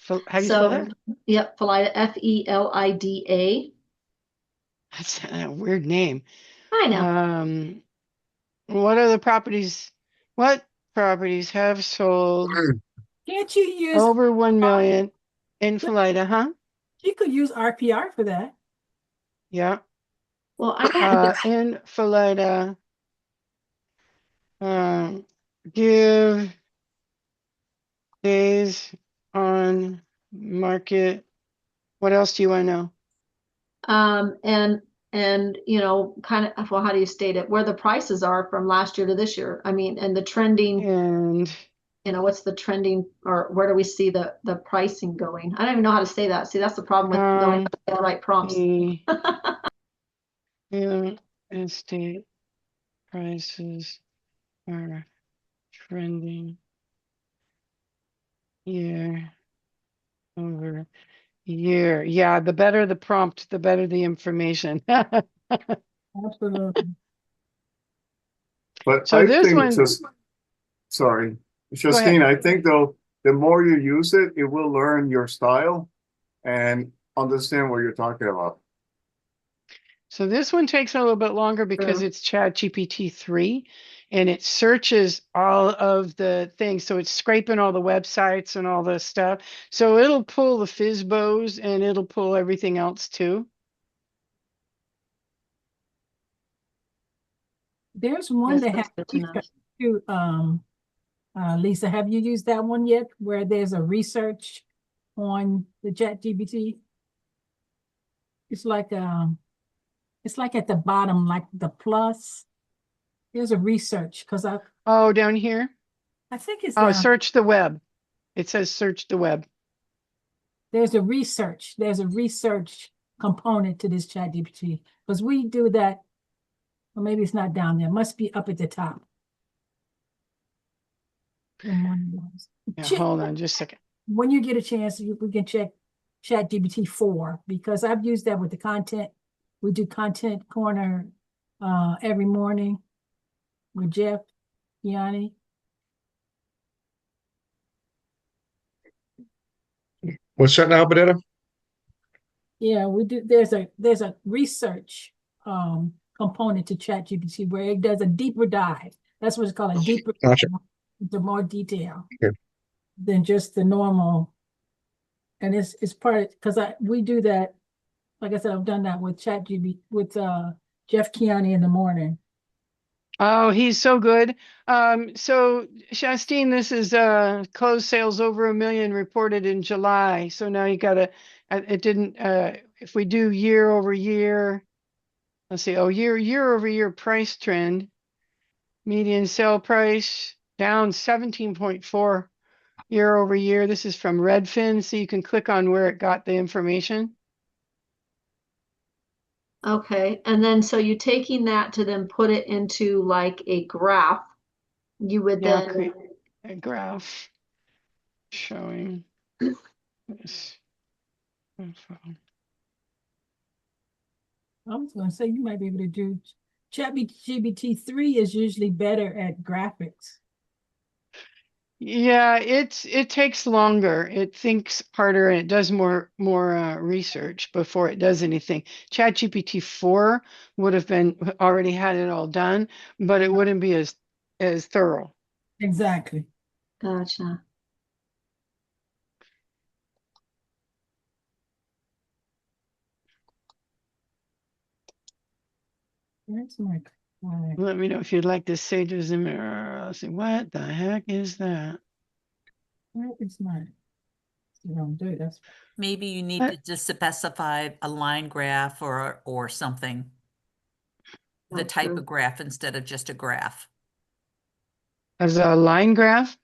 How do you spell that? Yep, Philida, F-E-L-I-D-A. That's a weird name. I know. What properties have sold Can't you use over 1 million in Philida, huh? You could use RPR for that. Yeah. Well, I in Philida, give days on market. What else do you want to know? and kind of, well, how do you state it? Where the prices are from last year to this year. I mean, and the trending, And what's the trending, or where do we see the pricing going? I don't even know how to say that. See, that's the problem with knowing how to say the right prompts. Real estate prices are trending year over year. Yeah, the better the prompt, the better the information. Absolutely. But So I this think one, sorry, Justine, I think though, the more you use it, it will learn your style and understand what you're talking about. so this one takes a little bit longer because it's ChatGPT 3 and it searches all of the things. So it's scraping all the websites and all the stuff. So it'll pull the FISBOs and it'll pull everything else too. There's one that has Good to know. to Lisa, have you used that one yet, where there's a research on the ChatGPT? It's like at the bottom, like the plus. There's a research, because Oh, down here? I think it's Oh, down. search the web. It says search the web. There's a research. There's a research component to this chat GPT, because we do that, or maybe it's not down there, it must be up at the top. Yeah, hold on just a second. When you get a chance, we can check chat GPT 4, because I've used that with the content. We do content corner every morning with Jeff Gianni. What's that now, Benetta? Yeah, we do. There's a research component to ChatGPT where it does a deeper dive. That's what it's called, a deeper Gotcha. into more detail Okay. than just the normal. And it's part of, because we do that. Like I said, I've done that with ChatGPT with Jeff Kiani in the morning. Oh, he's so good. So Shastine, this is closed sales over 1 million reported in July. So now you gotta, it didn't, if we do year over year, let's see, year over year price trend, median sale price down 17.4 year over year. This is from Redfin, so you can click on where it got the information. Okay, and then so you taking that to then put it into like a graph, you would Yeah, then, create a graph showing this info. I was going to say you might be able to do ChatGPT 3 is usually better at graphics. Yeah, it takes longer. It thinks harder and it does more research before it does anything. ChatGPT 4 would have been already had it all done, but it wouldn't be as thorough. Exactly. gotcha. That's my Let me know if you'd like to save as a mirror. Let's see, what the heck is that? it's not. You don't do it. That's Maybe you need to just specify a line graph or something. The type Gotcha. of graph instead of just a graph. As a line graph?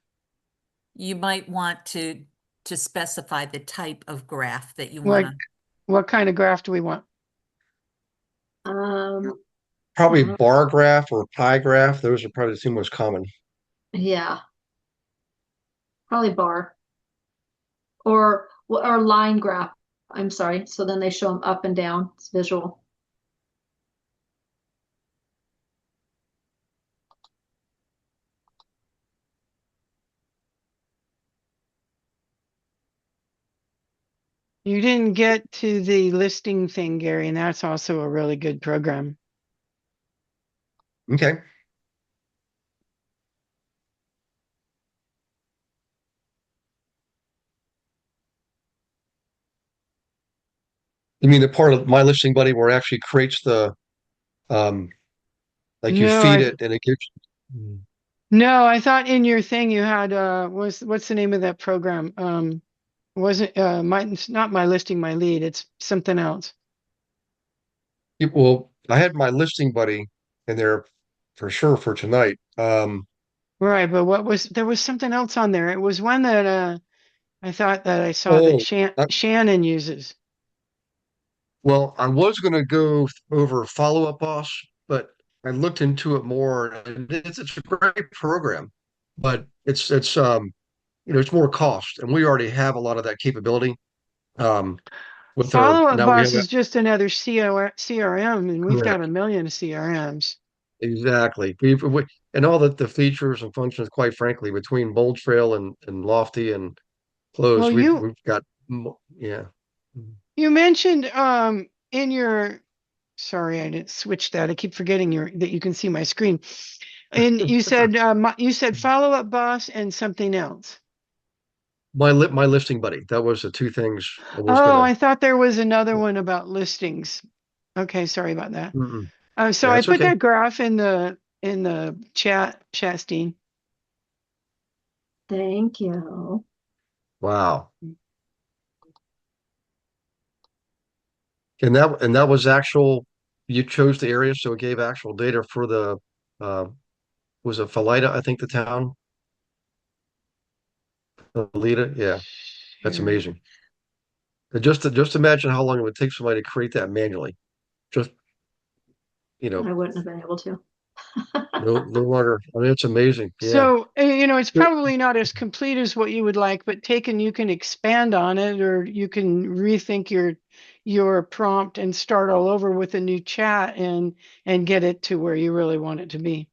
You might want to specify the type of graph that you Like, want to. what kind of graph do we want? Probably bar graph or pie graph. Those are probably the two most common. Yeah, probably bar or line graph. I'm sorry. So then they show them up and down. It's visual. You didn't get to the listing thing, Gary, and that's also a really good program. Okay. You mean the part of My Listing Buddy where it actually creates the like you No, feed it and it gives no, I thought in your thing you had what's the name of that program? Wasn't it's not My Listing, My Lead, it's something else. well, I had My Listing Buddy in there for sure for tonight. Right, but there was something else on there. It was one that I thought that I saw that Oh, uh, Shannon uses. well, I was going to go over Follow Up Boss, but I looked into it more, and it's a great program, but it's it's more cost, and we already have a lot of that capability. With our Follow Up now we Boss have that is just another CRM, and we've got correct. 1 million CRMs. Exactly. And all the features and functions, quite frankly, between Bold Trail and Lofty and Close, Well, we've got yeah. you mentioned in your, sorry, I didn't switch that. I keep forgetting that you can see my screen. And you said you said Follow Up Boss and something else. My listing buddy. That was the two things I was Oh, gonna. I thought there was another one about listings. Okay, sorry about that. Mm-mm. So Yeah, I it's put okay. that graph in the chat, Shastine. Thank you. Wow. And that was actual. You chose the area, so it gave actual data for the. Uh, was it Falida? I think the town. Falida. Yeah, that's Share. amazing. Just imagine how long it would take somebody to create that manually. Just, I know, wouldn't have been able to. no longer. I mean, it's amazing. Yeah. So, it's probably not as complete as what you would like, but you can expand on it, or you can rethink your prompt and start all over with a new chat and get it to where you really want it to be.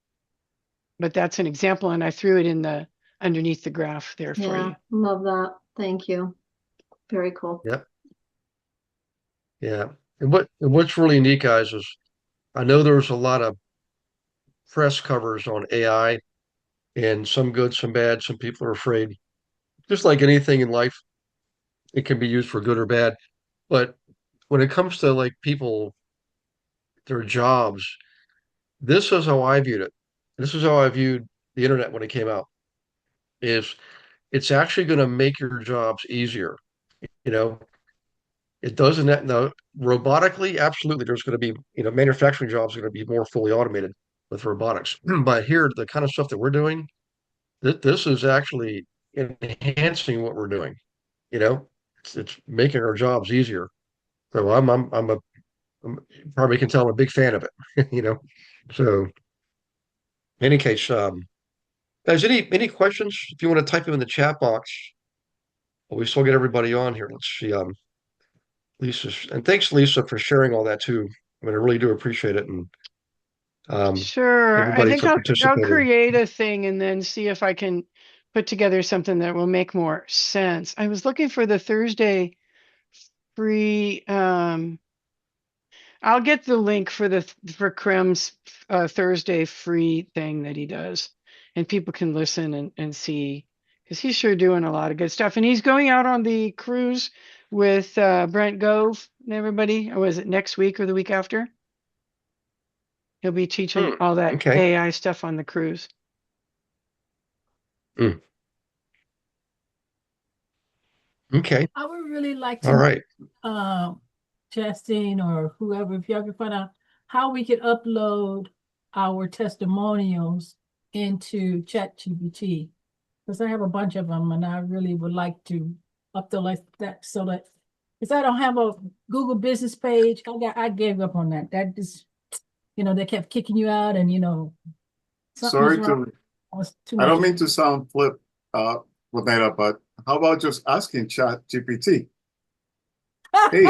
But that's an example, and I threw it in underneath the graph there for Yeah, you. love that. Thank you. Very cool. Yep. Yeah. And what's really neat, guys, is I know there's a lot of press covers on AI, and some good, some bad. Some people are afraid. Just like anything in life, it can be used for good or bad. But when it comes to like people, their jobs, this is how I viewed it. This is how I viewed the internet when it came out. Is it's actually going to make your jobs easier. You know, it doesn't. No, robotically, absolutely. There's going to be, manufacturing jobs are going to be more fully automated with robotics. But here, the kind of stuff that we're doing, this is actually enhancing what we're doing. You know, it's making our jobs easier. So you probably can tell I'm a big fan of it. So in any case, guys, any questions? If you want to type them in the chat box, we still get everybody on here. Let's see. Lisa, and thanks, Lisa, for sharing all that too. I mean, I really do appreciate it, and Sure. I everybody think for I'll participating. create a thing and then see if I can put together something that will make more sense. I was looking for the Thursday free. I'll get the link for Krem's Thursday free thing that he does, and people can listen and see, because he's sure doing a lot of good stuff. And he's going out on the cruise with Brent Gove and everybody. Or was it next week or the week after? He'll be teaching all that Okay. AI stuff on the cruise. Okay. I would really like All to right. know, Justine or whoever, if y'all can find out how we could upload our testimonials into ChatGPT. Because I have a bunch of them and I really would like to upload like that so that, because I don't have a Google business page. I gave up on that. That just, they kept kicking you out and, something was Sorry wrong. to, Was too I don't much. mean to sound flip, Renata, but how about just asking Chat GPT? Hey,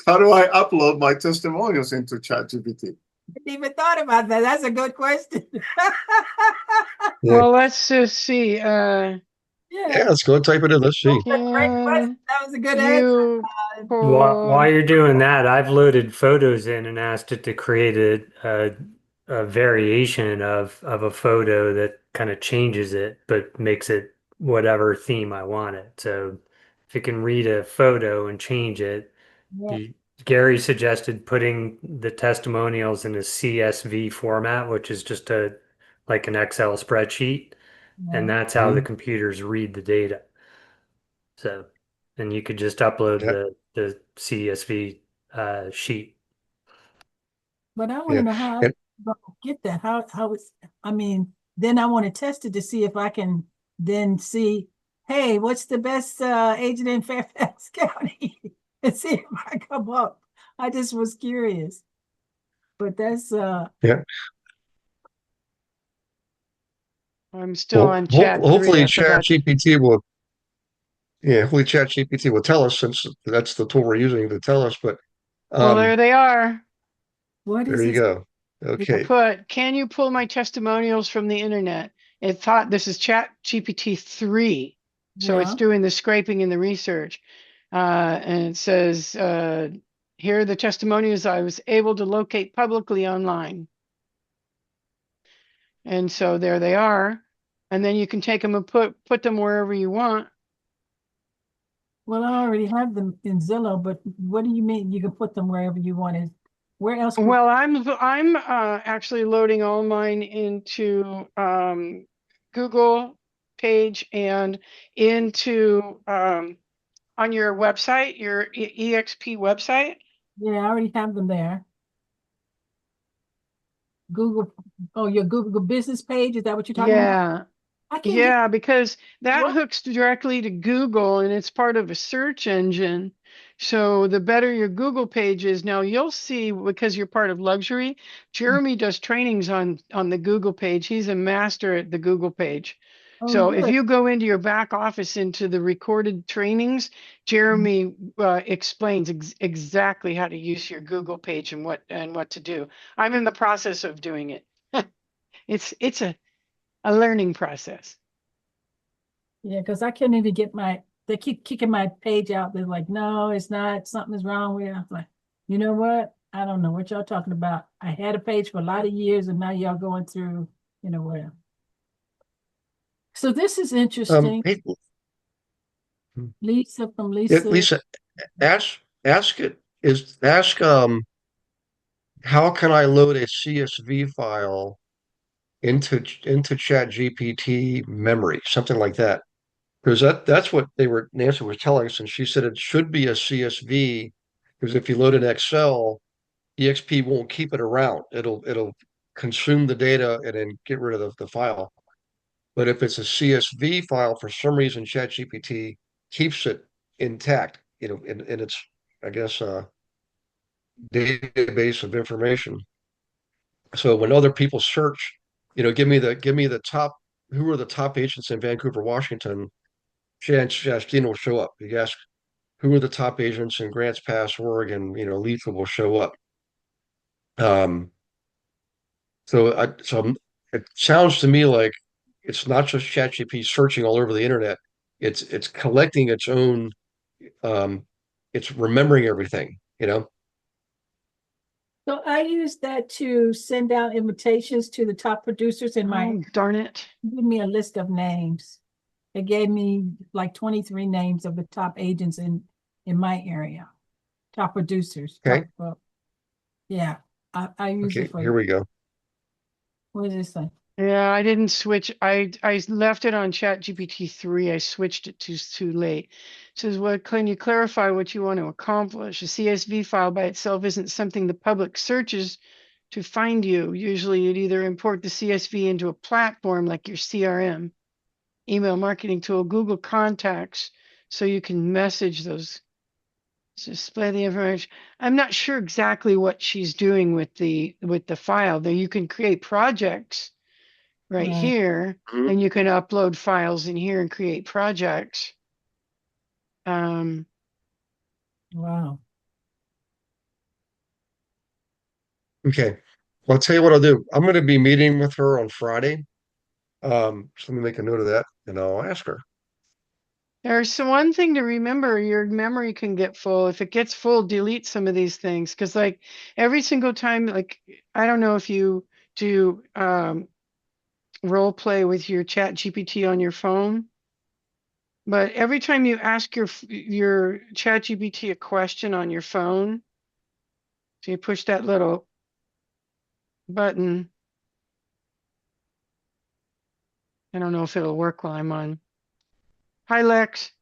how do I upload my testimonials into Chat GPT? I didn't even thought about that. That's a good question. Yeah. Well, let's just see. Yeah, let's go type it in. Let's see. Great question. That was a good answer. You While you're doing that, I've loaded photos in and asked it to create a variation of a photo that kind of changes it, but makes it whatever theme I want it. So if it can read a photo and change it, Yeah. Gary suggested putting the testimonials in a CSV format, which is just like an Excel spreadsheet, and that's how the computers read the data. So, and you could just upload the CSV sheet. But I want to Yeah. know how I get that. How it's, then I want to test it to see if I can then see, hey, what's the best agent in Fairfax County? And see if I come up. I just was curious. But that's Yeah. I'm still Well, on chat 3. hopefully I forgot to. ChatGPT will. Yeah, hopefully ChatGPT will tell us, since that's the tool we're using to tell us. But Well, there they are. what is there you this? go. I Okay. put, can you pull my testimonials from the internet? It thought this is Chat GPT 3. So it's Yeah. doing the scraping and the research. And it says, here are the testimonials I was able to locate publicly online. And so there they are. And then you can take them and put them wherever you want. Well, I already have them in Zillow, but what do you mean you can put them wherever you want it? Where else? Well, I'm actually loading all mine into Google page and into on your website, your EXP website. Yeah, I already have them there. Google, your Google business page, is that what you're talking about? Yeah. I can Yeah, because that What? hooks directly to Google and it's part of a search engine. So the better your Google page is, now you'll see, because you're part of luxury, Jeremy does trainings on the Google page. He's a master at the Google page. Oh, So if good. you go into your back office into the recorded trainings, Jeremy explains exactly how to use your Google page and what to do. I'm in the process of doing it. It's a learning process. Yeah, because I couldn't even get they keep kicking my page out. They're like, no, it's not. Something is wrong with it. I'm like, you know what? I don't know what y'all talking about. I had a page for a lot of years and now y'all going through, where. So this is interesting. Hey, Lisa from yeah, Lisa. Lisa, ask how can I load a CSV file into Chat GPT memory, something like that. Because that's what Nancy was telling us, and she said it should be a CSV, because if you load an Excel, EXP won't keep it around. It'll consume the data and then get rid of the file. But if it's a CSV file, for some reason, ChatGPT keeps it intact, in its, I guess, database of information. So when other people search, give me the top, who are the top agents in Vancouver, Washington, Shastina will show up. You ask who are the top agents in Grants Pass, Oregon, Lethal will show up. Um, so it sounds to me like it's not just ChatGPT searching all over the internet. It's collecting its own. It's remembering everything. So I use that to send out invitations to the top producers in my, Oh, darn it. give me a list of names. It gave me like 23 names of the top agents in my area, top producers. Okay. Yeah, I use Okay. it for. Here we go. What does this say? Yeah, I didn't switch. I left it on Chat GPT 3. I switched it too late. It says, what can you clarify what you want to accomplish? A CSV file by itself isn't something the public searches to find you. Usually you'd either import the CSV into a platform like your CRM, email marketing tool, Google Contacts, so you can message those. Display the information. I'm not sure exactly what she's doing with the file. There you can create projects right here, Mhm. and you can upload files in here and create projects. Wow. Okay. Well, I'll tell you what I'll do. I'm going to be meeting with her on Friday. So let me make a note of that, and I'll ask her. There's one thing to remember, your memory can get full. If it gets full, delete some of these things. Because like every single time, like, I don't know if you do role play with your Chat GPT on your phone, but every time you ask your Chat GPT a question on your phone, so you push that little button. I don't know if it'll work while I'm on. Hi, Lex.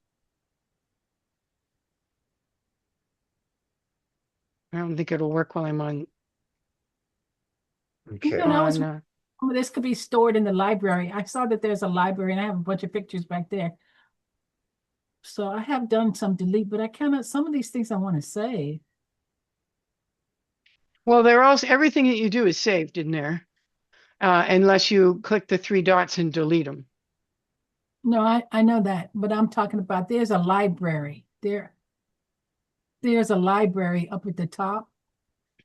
I don't think it'll work while I'm on. Okay. This could be stored in the library. I saw that there's a library and I have a bunch of pictures back there. So I have done some delete, but some of these things I want to save. Well, everything that you do is saved in there, unless you click the 3 dots and delete them. No, I know that, but I'm talking about there's a library. There's a library up at the top.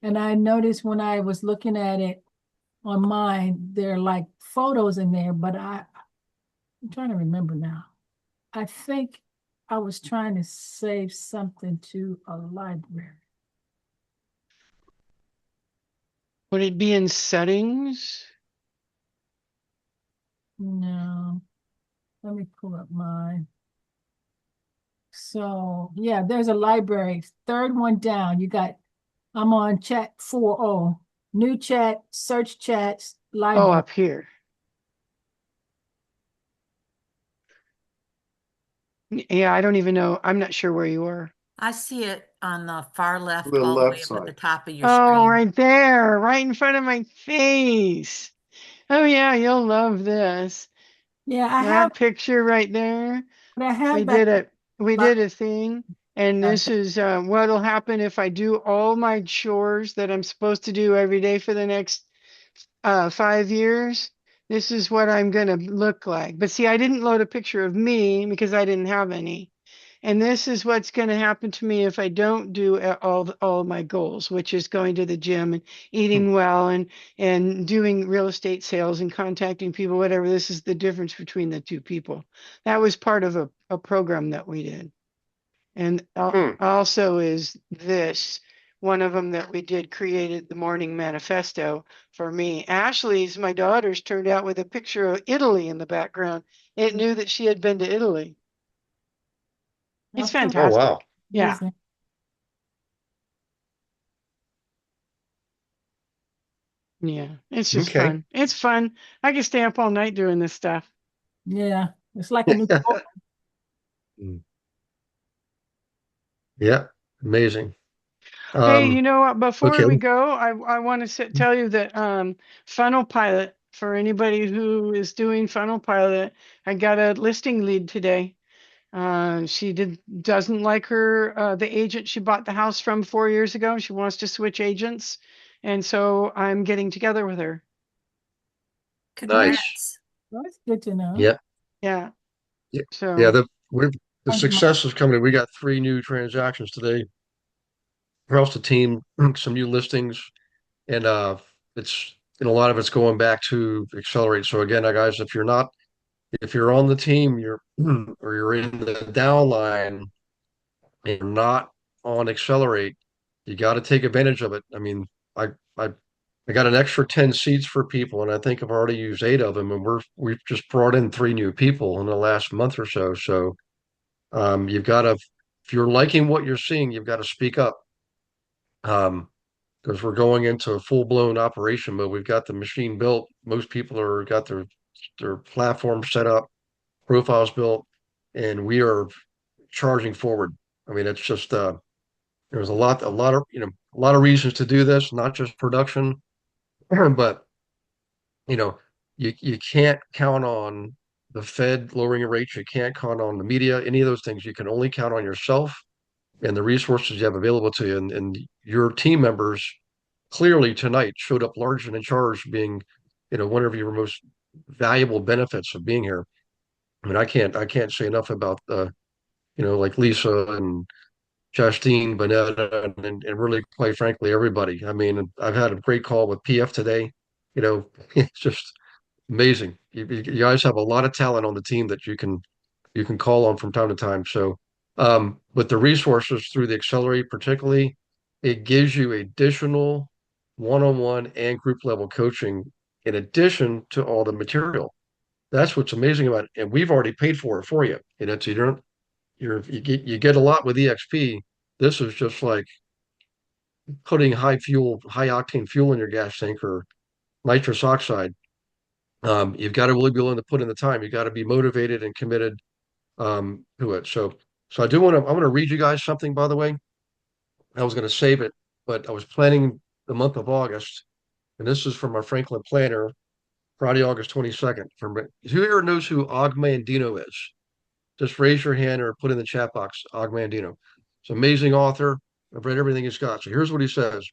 And I noticed when I was looking at it on mine, there are like photos in there, but I'm trying to remember now. I think I was trying to save something to a library. Would it be in settings? No, let me pull up mine. So yeah, there's a library. Third one down, I'm on chat 4.0. New chat, search chats, library. Oh, up here. Yeah, I don't even know. I'm not sure where you are. I see it on the far left, The all the way left up at the side. top of your Oh, screen. right there, right in front of my face. Oh yeah, you'll love this. Yeah, I have, That picture right there. but I have We that. did a thing, and Yeah. this is what'll happen if I do all my chores that I'm supposed to do every day for the next 5 years. This is what I'm gonna look like. But see, I didn't load a picture of me because I didn't have any. And this is what's going to happen to me if I don't do all my goals, which is going to the gym and eating well and doing real estate sales and contacting people, whatever. This is the difference between the two people. That was part of a program that we did. And also is this one of them that we did created the morning manifesto for me. Ashley's, my daughter's, turned out with a picture of Italy in the background. It knew that she had been to Italy. It's Okay. Oh, fantastic. wow. Yeah. Amazing. Yeah. It's just Okay. fun. It's fun. I can stay up all night doing this stuff. Yeah, it's like a new program. Yeah, amazing. Hey, you know what? Okay. Before we go, I want to tell you that Funnel Pilot, for anybody who is doing Funnel Pilot, I got a listing lead today. She doesn't like her the agent she bought the house from 4 years ago. She wants to switch agents, and so I'm getting together with her. Nice. Congrats. That's good to know. Yeah. Yeah. Yeah. So Yeah. The Thank you, Mike. success is coming. We got 3 new transactions today across the team, some new listings, and it's and a lot of it's going back to accelerate. So again, guys, if you're on the team, you're or you're in the downline and you're not on accelerate, you got to take advantage of it. I mean, I I I got an extra 10 seats for people, and I think I've already used 8 of them, and we've just brought in 3 new people in the last month or so. So you've got to, if you're liking what you're seeing, you've got to speak up. Because we're going into a full-blown operation mode. We've got the machine built. Most people are got their platform set up, profiles built, and we are charging forward. I mean, it's just there's a lot of a lot of reasons to do this, not just production, but you know, you can't count on the Fed lowering your rates. You can't count on the media, any of those things. You can only count on yourself and the resources you have available to you. And your team members clearly tonight showed up large and in charge, being, one of your most valuable benefits of being here. I mean, I can't say enough about like Lisa and Justine, Bonetta, and really, quite frankly, everybody. I mean, I've had a great call with PF today. It's just amazing. You guys have a lot of talent on the team that you can call on from time to time. So, but the resources through the Accelerate, particularly, it gives you additional one-on-one and group level coaching in addition to all the material. That's what's amazing about it. And we've already paid for it for you. And it's you get a lot with EXP. This is just like putting high octane fuel in your gas tank or nitrous oxide. You've got to really be willing to put in the time. You got to be motivated and committed to it. So I'm going to read you guys something, by the way. I was going to save it, but I was planning the month of August, and this is from our Franklin planner, Friday, August 22nd. Who here knows who Og Mandino is? Just raise your hand or put in the chat box, Og Mandino. It's an amazing author. I've read everything he's got. So here's what he says.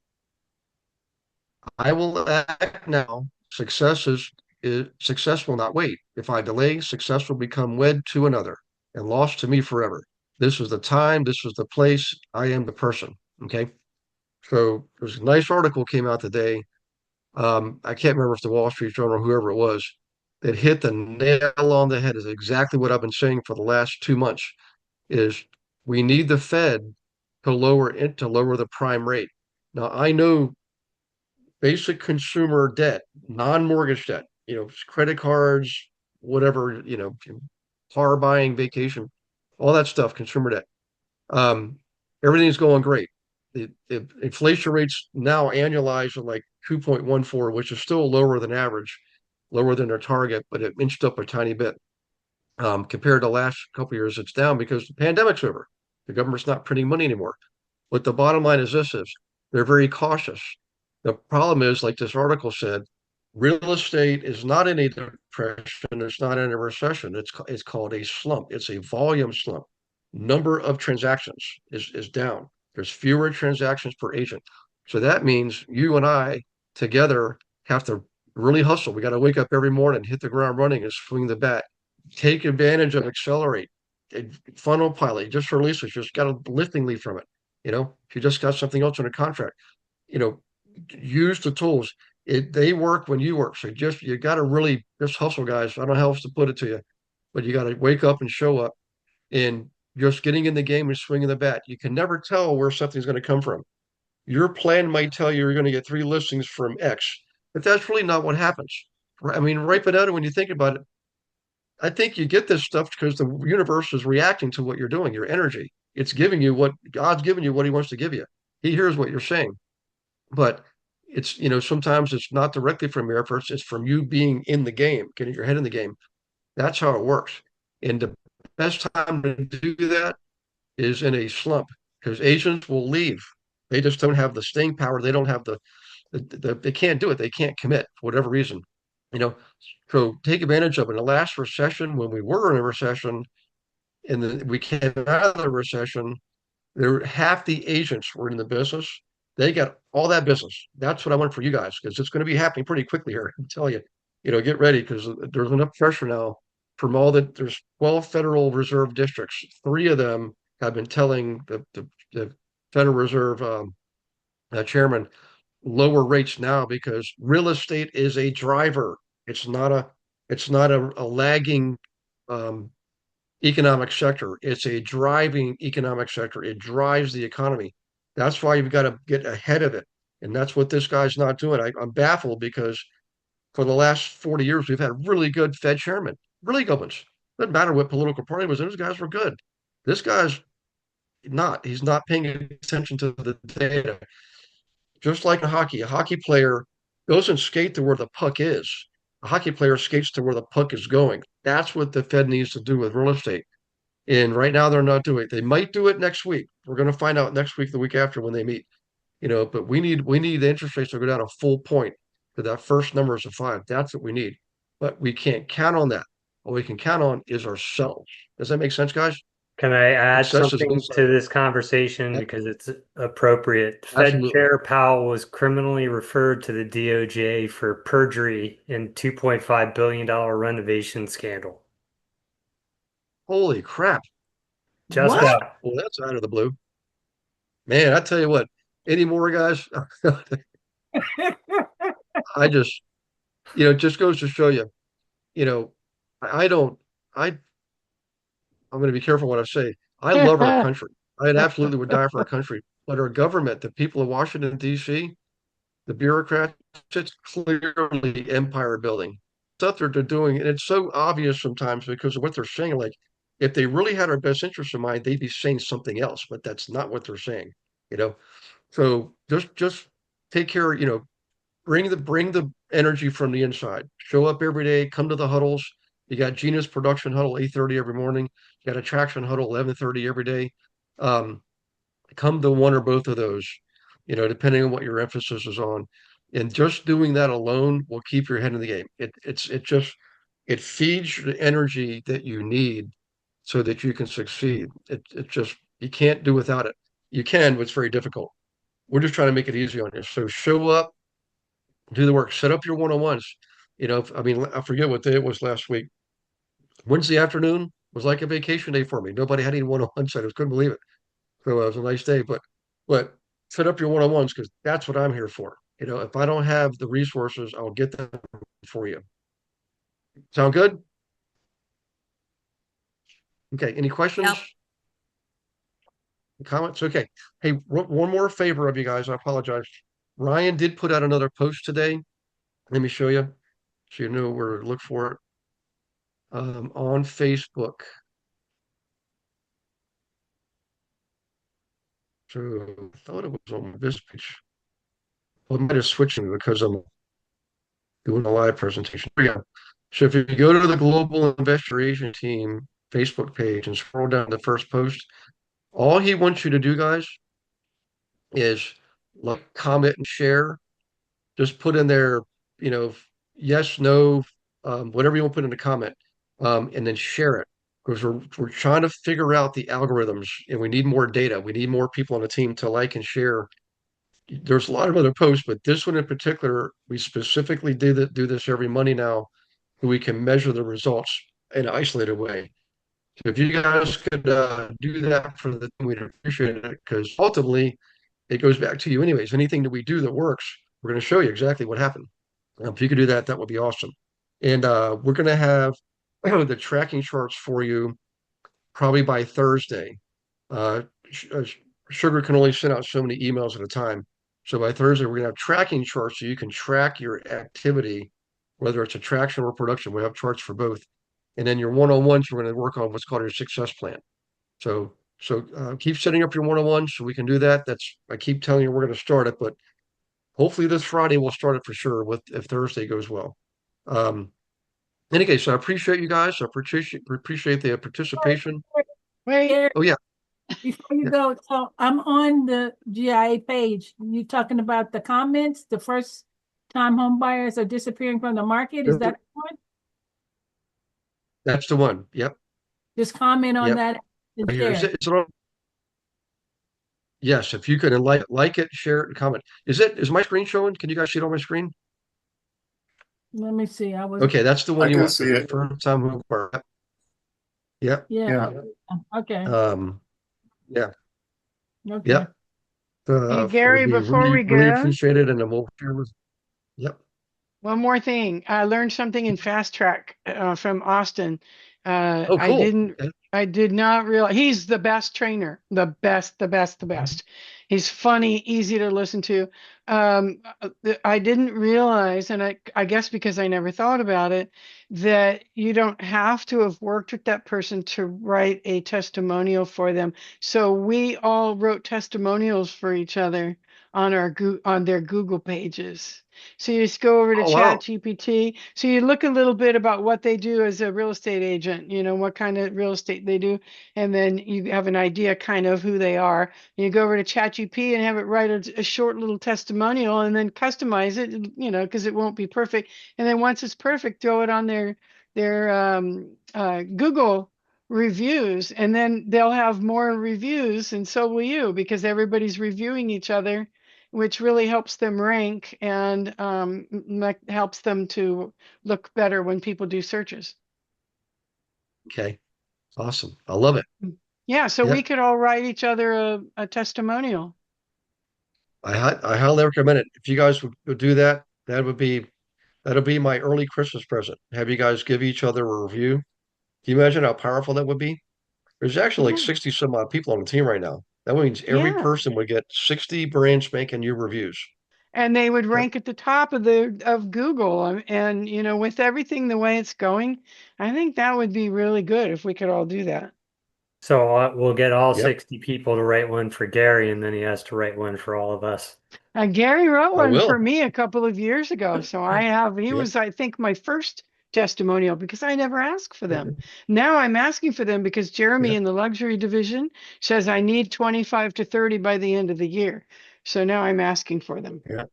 I will act now. Success will not wait. If I delay, success will become wed to another and lost to me forever. This is the time, this is the place, I am the person. Okay. So there's a nice article came out today. I can't remember if the Wall Street Journal or whoever it was that hit the nail on the head is exactly what I've been saying for the last 2 months is we need the Fed to lower the prime rate. Now I know basic consumer debt, non-mortgage debt, credit cards, whatever, car buying, vacation, all that stuff, consumer debt. Everything's going great. The inflation rates now annualized at like 2.14, which is still lower than average, lower than their target, but it inched up a tiny bit. Compared to the last couple of years, it's down because the pandemic's over. The government's not printing money anymore. But the bottom line is they're very cautious. The problem is, like this article said, real estate is not in a depression. It's not in a recession. It's called a slump. It's a volume slump. Number of transactions is down. There's fewer transactions per agent. So that means you and I together have to really hustle. We got to wake up every morning, hit the ground running, and swing the bat. Take advantage of Accelerate, Funnel Pilot. Just released it. Just got a listing lead from it. If you just got something else in a contract, use the tools. They work when you work. So you got to really just hustle, guys. I don't know how else to put it to you, but you got to wake up and show up, and just getting in the game and swinging the bat. You can never tell where something's going to come from. Your plan might tell you you're going to get 3 listings from X, but that's really not what happens. I mean, right, Banana, when you think about it, I think you get this stuff because the universe is reacting to what you're doing, your energy. It's giving you what God's giving you, what he wants to give you. He hears what you're saying. But it's, sometimes it's not directly from your efforts, it's from you being in the game, getting your head in the game. That's how it works. And the best time to do that is in a slump, because agents will leave. They just don't have the staying power. They don't have they can't do it. They can't commit for whatever reason. So take advantage of it. In the last recession, when we were in a recession, and then we came out of the recession, half the agents were in the business. They got all that business. That's what I want for you guys, because it's going to be happening pretty quickly here. I tell you, get ready, because there's enough pressure now from there's 12 Federal Reserve districts. 3 of them have been telling the Federal Reserve chairman lower rates now, because real estate is a driver. It's not a lagging economic sector. It's a driving economic sector. It drives the economy. That's why you've got to get ahead of it. And that's what this guy's not doing. I'm baffled, because for the last 40 years, we've had really good Fed chairmen, really good ones. Doesn't matter what political party was in, those guys were good. This guy's not. He's not paying attention to the data. Just like a hockey player doesn't skate to where the puck is. A hockey player skates to where the puck is going. That's what the Fed needs to do with real estate. And right now they're not doing it. They might do it next week. We're going to find out next week, the week after, when they meet. But we need the interest rates to go down a full point to that first number is a 5. That's what we need. But we can't count on that. What we can count on is ourselves. Does that make sense, guys? Can I add Success is something to this conversation Yeah. because it's appropriate? Fed Absolutely. Chair Powell was criminally referred to the DOJ for perjury in $2.5 billion renovation scandal. Holy crap. Just What? out. Well, that's out of the blue. Man, I tell you what, any more guys? I just, it just goes to show you, I don't, I'm going to be careful what I say. I love our country. I absolutely would die for our country. But our government, the people of Washington, D.C., the bureaucrats, it's clearly empire building. Stuff they're doing, and it's so obvious sometimes because of what they're saying. Like, if they really had our best interests in mind, they'd be saying something else, but that's not what they're saying, So just take care, bring the energy from the inside. Show up every day, come to the huddles. You got Genius Production Huddle 8:30 every morning. You got Attraction Huddle 11:30 every day. Come to one or both of those, depending on what your emphasis is on. And just doing that alone will keep your head in the game. It feeds the energy that you need so that you can succeed. You can't do without it. You can, but it's very difficult. We're just trying to make it easy on you. So show up, do the work, set up your one-on-ones. I forget what day it was last week. Wednesday afternoon was like a vacation day for me. Nobody had any one-on-ones. I just couldn't believe it. So it was a nice day, but set up your one-on-ones, because that's what I'm here for. If I don't have the resources, I'll get them for you. Sound good? Okay. Any questions? Yep. Comments? Okay. Hey, one more favor of you guys. I apologize. Ryan did put out another post today. Let me show you, so you know where to look for it. On Facebook. So I thought it was on this page. Well, I might have switched me because I'm doing a live presentation. Here we go. So if you go to the Global Investor Agent Team Facebook page and scroll down to the first post, all he wants you to do, guys, is like, comment, and share. Just put in there, yes, no, whatever you want to put in the comment, and then share it, because we're trying to figure out the algorithms, and we need more data. We need more people on the team to like and share. There's a lot of other posts, but this one in particular, we specifically do this every Monday now, so we can measure the results in an isolated way. So if you guys could do that for the team, we'd appreciate it, because ultimately it goes back to you anyways. Anything that we do that works, we're going to show you exactly what happened. If you could do that, that would be awesome. And we're going to have the tracking charts for you probably by Thursday. Uh, Sugar can only send out so many emails at a time. So by Thursday, we're going to have tracking charts so you can track your activity, whether it's attraction or production. We have charts for both. And then your one-on-ones, we're going to work on what's called your success plan. So keep setting up your one-on-ones so we can do that. I keep telling you we're going to start it, but hopefully this Friday we'll start it for sure if Thursday goes well. In any case, I appreciate you guys. I appreciate the participation. Wait, Oh yeah, Before you Yeah. go, so I'm on the GIA page. You talking about the comments, the first time home buyers are disappearing from the market? Is that one? that's the one. Yep. Just comment on Yep. that and Right here. share. Yes, if you could like it, share it, and comment. Is my screen showing? Can you guys see it on my screen? Let me see. I was Okay, that's the one I you can want. see The it. first time home buyer. Yep. yeah. Yeah. Okay. Yeah. Okay. Yep. hey, It Gary, would be before really, we really go, appreciated, and then we'll share with. Yep. one more thing. I learned something in Fast Track from Austin. Oh, cool. Okay. I did not realize he's the best trainer, the best, the best, the best. He's funny, easy to listen to. I didn't realize, and I guess because I never thought about it, that you don't have to have worked with that person to write a testimonial for them. So we all wrote testimonials for each other on on their Google pages. So you just go over to Oh, wow. Chat GPT. So you look a little bit about what they do as a real estate agent, what kind of real estate they do. And then you have an idea kind of who they are. You go over to Chat GPT and have it write a short little testimonial and then customize it, because it won't be perfect. And then once it's perfect, throw it on their Google reviews, and then they'll have more reviews, and so will you, because everybody's reviewing each other, which really helps them rank and helps them to look better when people do searches. Okay. Awesome. I love it. Yeah, so we Yep. could all write each other a testimonial. I highly recommend it. If you guys would do that, that'll be my early Christmas present. Have you guys give each other a review. Can you imagine how powerful that would be? There's actually like Yeah, 60 some odd people on the team right now. That means every yeah. person would get 60 brand spanking new reviews. And they would Yep. rank at the top of Google. And with everything the way it's going, I think that would be really good if we could all do that. So we'll get all Yep. 60 people to write one for Gary, and then he has to write one for all of us. Gary wrote I one will. for me a couple of years ago. So he Yep. was, I think, my first testimonial because I never asked for them. Now I'm asking for them because Jeremy Yep. in the luxury division says I need 25 to 30 by the end of the year. So now I'm asking for them. Yeah.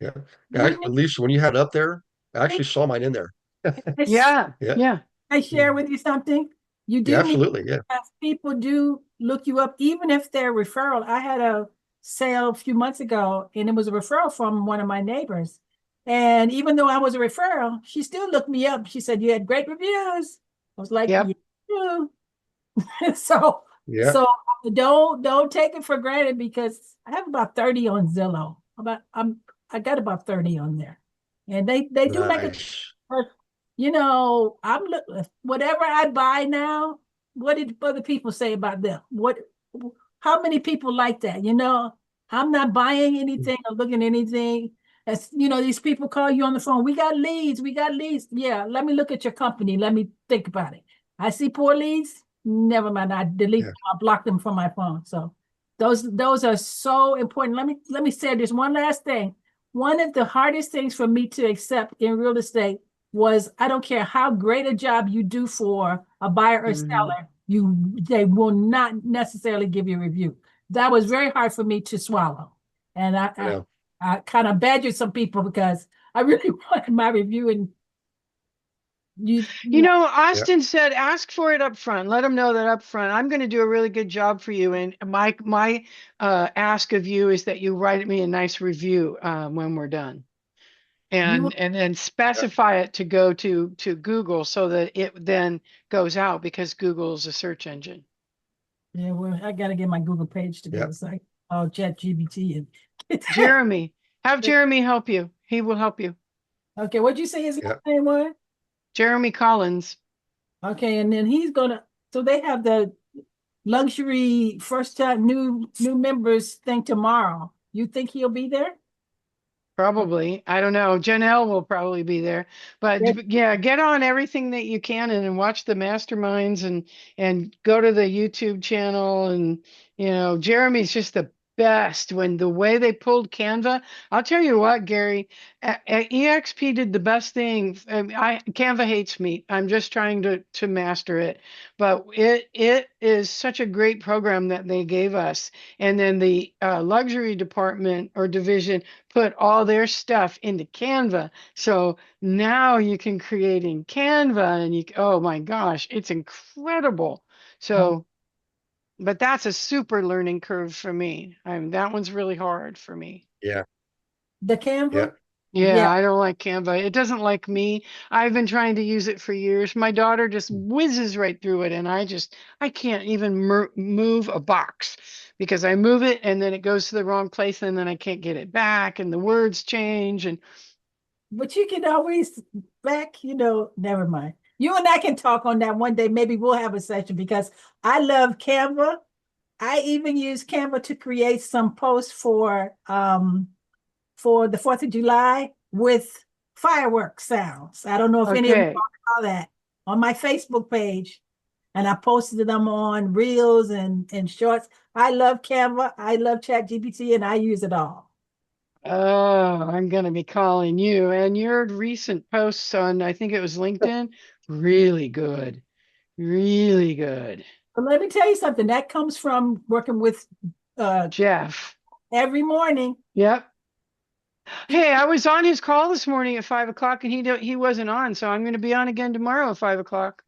Yeah. Lisa, when you had it up there, I actually saw mine in there. Yeah. Yeah. Yeah. I share with you something. You Yeah, do need absolutely. Yeah. as people do look you up, even if they're referral. I had a sale a few months ago, and it was a referral from one of my neighbors. And even though I was a referral, she still looked me up. She said, "You had great reviews." I was like, Yep. "You do." so Yeah. so don't take it for granted, because I have about 30 on Zillow. I got about 30 on there, and they do make it. Nice. I'm whatever I buy now. What did other people say about them? How many people like that? I'm not buying anything or looking at anything. As these people call you on the phone. We got leads. We got leads. Yeah, let me look at your company. Let me think about it. I see poor leads. Never mind. I delete them. I block them from my phone. So those are so important. Let me say this one last thing. One of the hardest things for me to accept in real estate was, I don't care how great a job you do for a buyer or seller, they will not necessarily give you a review. That was very hard for me to swallow. And I kind of badgered some people because I really wanted my review, and You know, Austin said, ask for it up front. Let them know that up front. I'm going to do a really good job for you. And my ask of you is that you write me a nice review when we're done. And then specify it to go to Google so that it then goes out, because Google is a search engine. Yeah, well, I got to get my Google page together. Yep. So I'll chat GBT and get that. Jeremy, have Jeremy help you. He will help you. Okay, what'd you say his Yep. name was? Jeremy Collins. Okay, and then he's gonna. So they have the luxury first time new members thing tomorrow. You think he'll be there? Probably. I don't know. Janelle will probably be there. But yeah, get on everything that you can and watch the masterminds and go to the YouTube channel. And Jeremy's just the best. When the way they pulled Canva, I'll tell you what, Gary, EXP did the best thing. Canva hates me. I'm just trying to master it. But it is such a great program that they gave us. And then the luxury department or division put all their stuff into Canva. So now you can create in Canva, and oh my gosh, it's incredible. So, but that's a super learning curve for me. That one's really hard for me. Yeah. The Canva? Yeah, I don't like Canva. It doesn't like me. I've been trying to use it for years. My daughter just whizzes right through it, and I can't even move a box, because I move it and then it goes to the wrong place, and then I can't get it back, and the words change. But you can always never mind. You and I can talk on that one day. Maybe we'll have a session, because I love Canva. I even use Canva to create some posts for the 4th of July with fireworks sounds. I don't know if any of you saw that on my Facebook page, and I posted them on Reels and shorts. I love Canva. I love ChatGPT, and I use it all. Oh, I'm going to be calling you. And your recent posts on, I think it was LinkedIn, really good. Really good. But let me tell you something. That comes from working with Jeff every morning. Yep. Hey, I was on his call this morning at 5 o'clock, and he wasn't on, so I'm going to be on again tomorrow at 5 o'clock.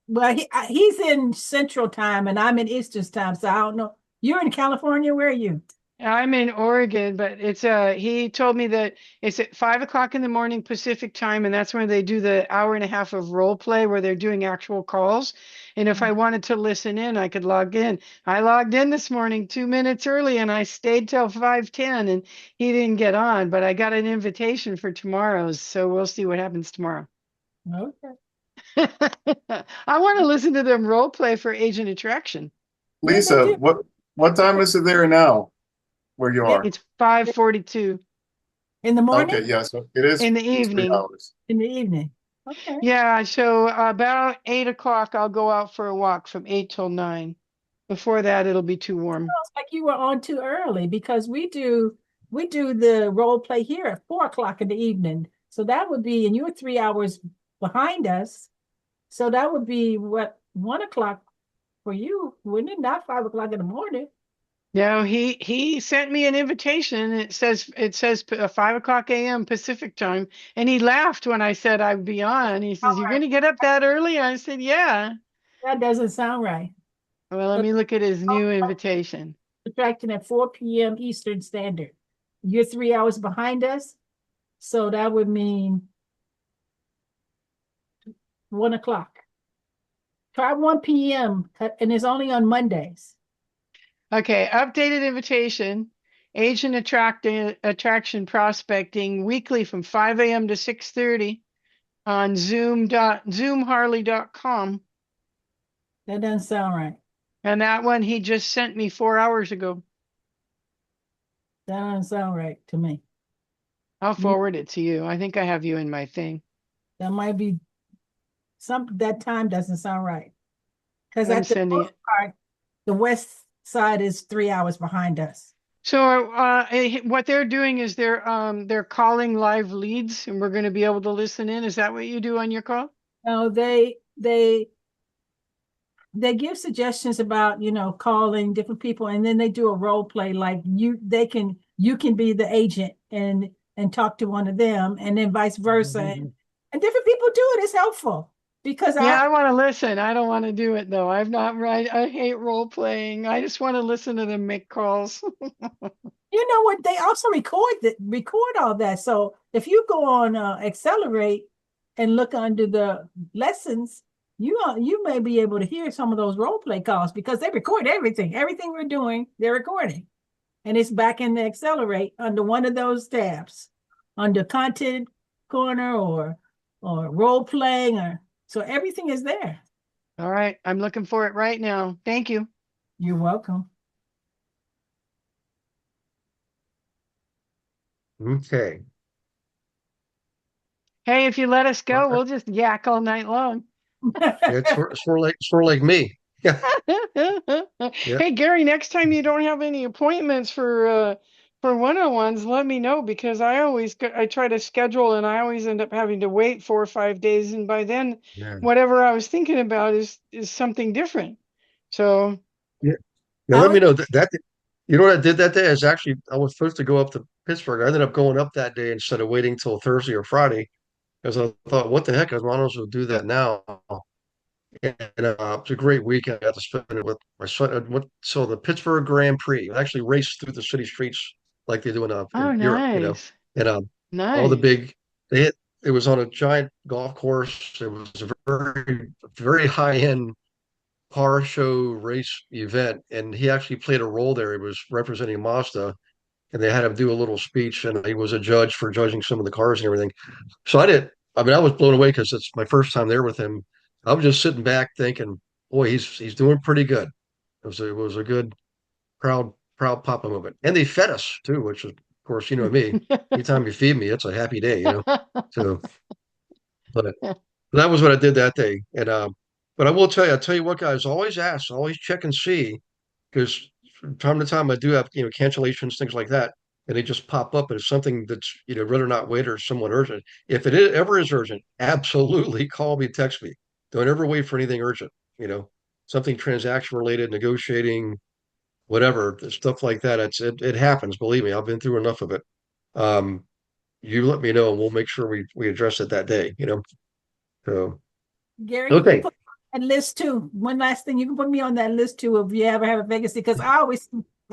Well, he's in Central Time, and I'm in Eastern Time, so I don't know. You're in California. Where are you? I'm in Oregon, but it's he told me that it's at 5 o'clock in the morning Pacific time, and that's when they do the hour and a half of role play where they're doing actual calls. And if I wanted to listen in, I could log in. I logged in this morning 2 minutes early, and I stayed till 5:10, and he didn't get on, but I got an invitation for tomorrow's, so we'll see what happens tomorrow. Okay. I want to listen to them role play for Agent Attraction. Lisa, what time is it there now where you are? It's 5:42 in the morning. Okay, yeah, so it is in the evening. 3 hours. In the evening. Okay. Yeah, so about 8 o'clock, I'll go out for a walk from 8 till 9. Before that, it'll be too warm. Sounds like you were on too early, because we do the role play here at 4 o'clock in the evening. So that would be, and you're 3 hours behind us. So that would be 1 o'clock for you, wouldn't it? Not 5 o'clock in the morning. No, he sent me an invitation. It says 5 o'clock a.m. Pacific time, and he laughed when I said I'd be on. He says, "You're going to get up that early?" I said, "Yeah." That doesn't sound right. Well, let me look at his new invitation. Attraction at 4 p.m. Eastern Standard. You're 3 hours behind us, so that would mean 1 o'clock. Try 1 p.m. and it's only on Mondays. Okay, updated invitation. Agent attraction prospecting weekly from 5 a.m. to 6:30 on zoomharley.com. That doesn't sound right. And that one he just sent me 4 hours ago. That doesn't sound right to me. I'll forward it to you. I think I have you in my thing. That might be that time doesn't sound right. Because I'm at the sending most part, the west side is 3 hours behind us. So what they're doing is they're calling live leads, and we're going to be able to listen in. Is that what you do on your call? No, they give suggestions about, calling different people, and then they do a role play. Like they can you can be the agent and talk to one of them, and then vice versa. And different people do it. It's helpful because Yeah, I want to listen. I don't want to do it though. I'm not right. I hate role playing. I just want to listen to them make calls. you know what? They also record all that. So if you go on Accelerate and look under the lessons, you may be able to hear some of those role play calls because they record everything. Everything we're doing, they're recording. And it's back in the Accelerate under one of those tabs, under Content Corner or role playing, or so everything is there. All right, I'm looking for it right now. Thank you. You're welcome. Okay. Hey, if you let us go, Alright. we'll just yak all night long. Yeah, it's sort of like me. Yeah. Hey, Gary, next time you don't have any appointments for one-on-ones, let me know because I try to schedule and I always end up having to wait 4 or 5 days, and by then Yeah. whatever I was thinking about is something different. So Yeah. Now let me know that you know what I did that day is actually I was supposed to go up to Pittsburgh. I ended up going up that day instead of waiting till Thursday or Friday because I thought, what the heck? I might as well do that now. And it's a great weekend. I got to spend it with my son. So the Pittsburgh Grand Prix actually raced through the city streets like they do in Europe, nice. and all the Nice. big it was on a giant golf course. It was a very, very high end car show race event, and he actually played a role there. He was representing Mazda, and they had him do a little speech, and he was a judge for judging some of the cars and everything. So I mean, I was blown away because it's my first time there with him. I was just sitting back thinking, boy, he's doing pretty good. It was a good, proud papa moment. And they fed us too, which is, of course, you know me. Anytime you feed me, it's a happy day. So, but that was what I did that day. And but I'll tell you what, guys, always check and see, because from time to time I do have cancellations, things like that, and they just pop up, and it's something that's rather not wait or somewhat urgent. If ever is urgent, absolutely call me, text me. Don't ever wait for anything urgent. Something transaction related, negotiating, whatever stuff like that. It happens. Believe me, I've been through enough of it. Um, you let me know, and we'll make sure we address it that day. So Gary, you okay. can put me on that list too. One last thing, you can put me on that list too if you ever have a vacancy, because I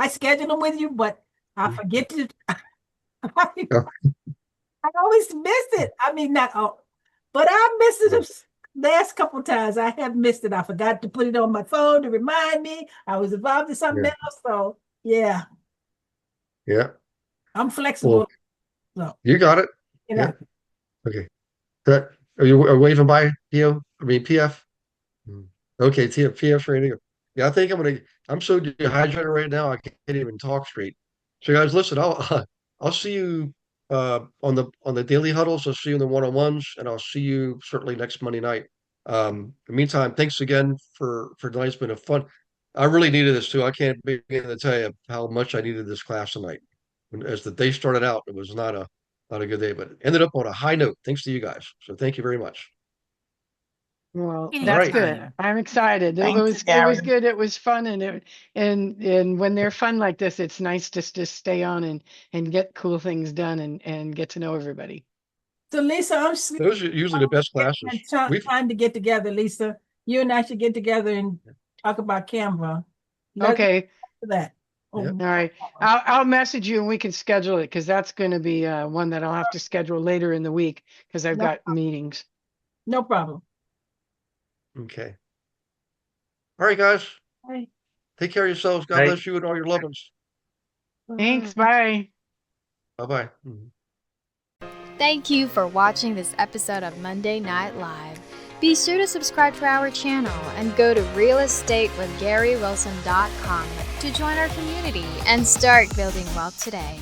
schedule them with you, but I forget to. I always miss it. I mean, not all, but I missed it the last couple of times. I have missed it. I forgot to put it on my phone to remind me. I was involved in something else. So yeah, I'm flexible. Well, So you got it. Yeah. Okay. Are you waving by, PO? I mean, PF? Okay, PF's ready to go. Yeah, I think I'm so dehydrated right now, I can't even talk straight. So guys, listen, I'll see you on the daily huddles. I'll see you in the one-on-ones, and I'll see you certainly next Monday night. In the meantime, thanks again for tonight. It's been a fun. I really needed this too. I can't begin to tell you how much I needed this class tonight. As the day started out, it was not a good day, but it ended up on a high note. Thanks to you guys. So thank you very much. Well, All that's right. good. I'm excited. It Thanks, was Gary. good. It was fun, and when they're fun like this, it's nice just to stay on and get cool things done and get to know everybody. So Lisa, Those are usually the best classes. Time to get together, Lisa. You and I should get together and talk about Canva. Okay. That. Yeah. All right. I'll message you and we can schedule it, because that's going to be one that I'll have to schedule later in the week because I've got meetings. No problem. Okay. All right, guys. Bye. Take care of yourselves. God Bye. bless you and all your loved ones. Thanks. Bye. Bye-bye. Thank you for watching this episode of Monday Night Live. Be sure to subscribe to our channel and go to realestatewithgarywilson.com to join our community and start building wealth today.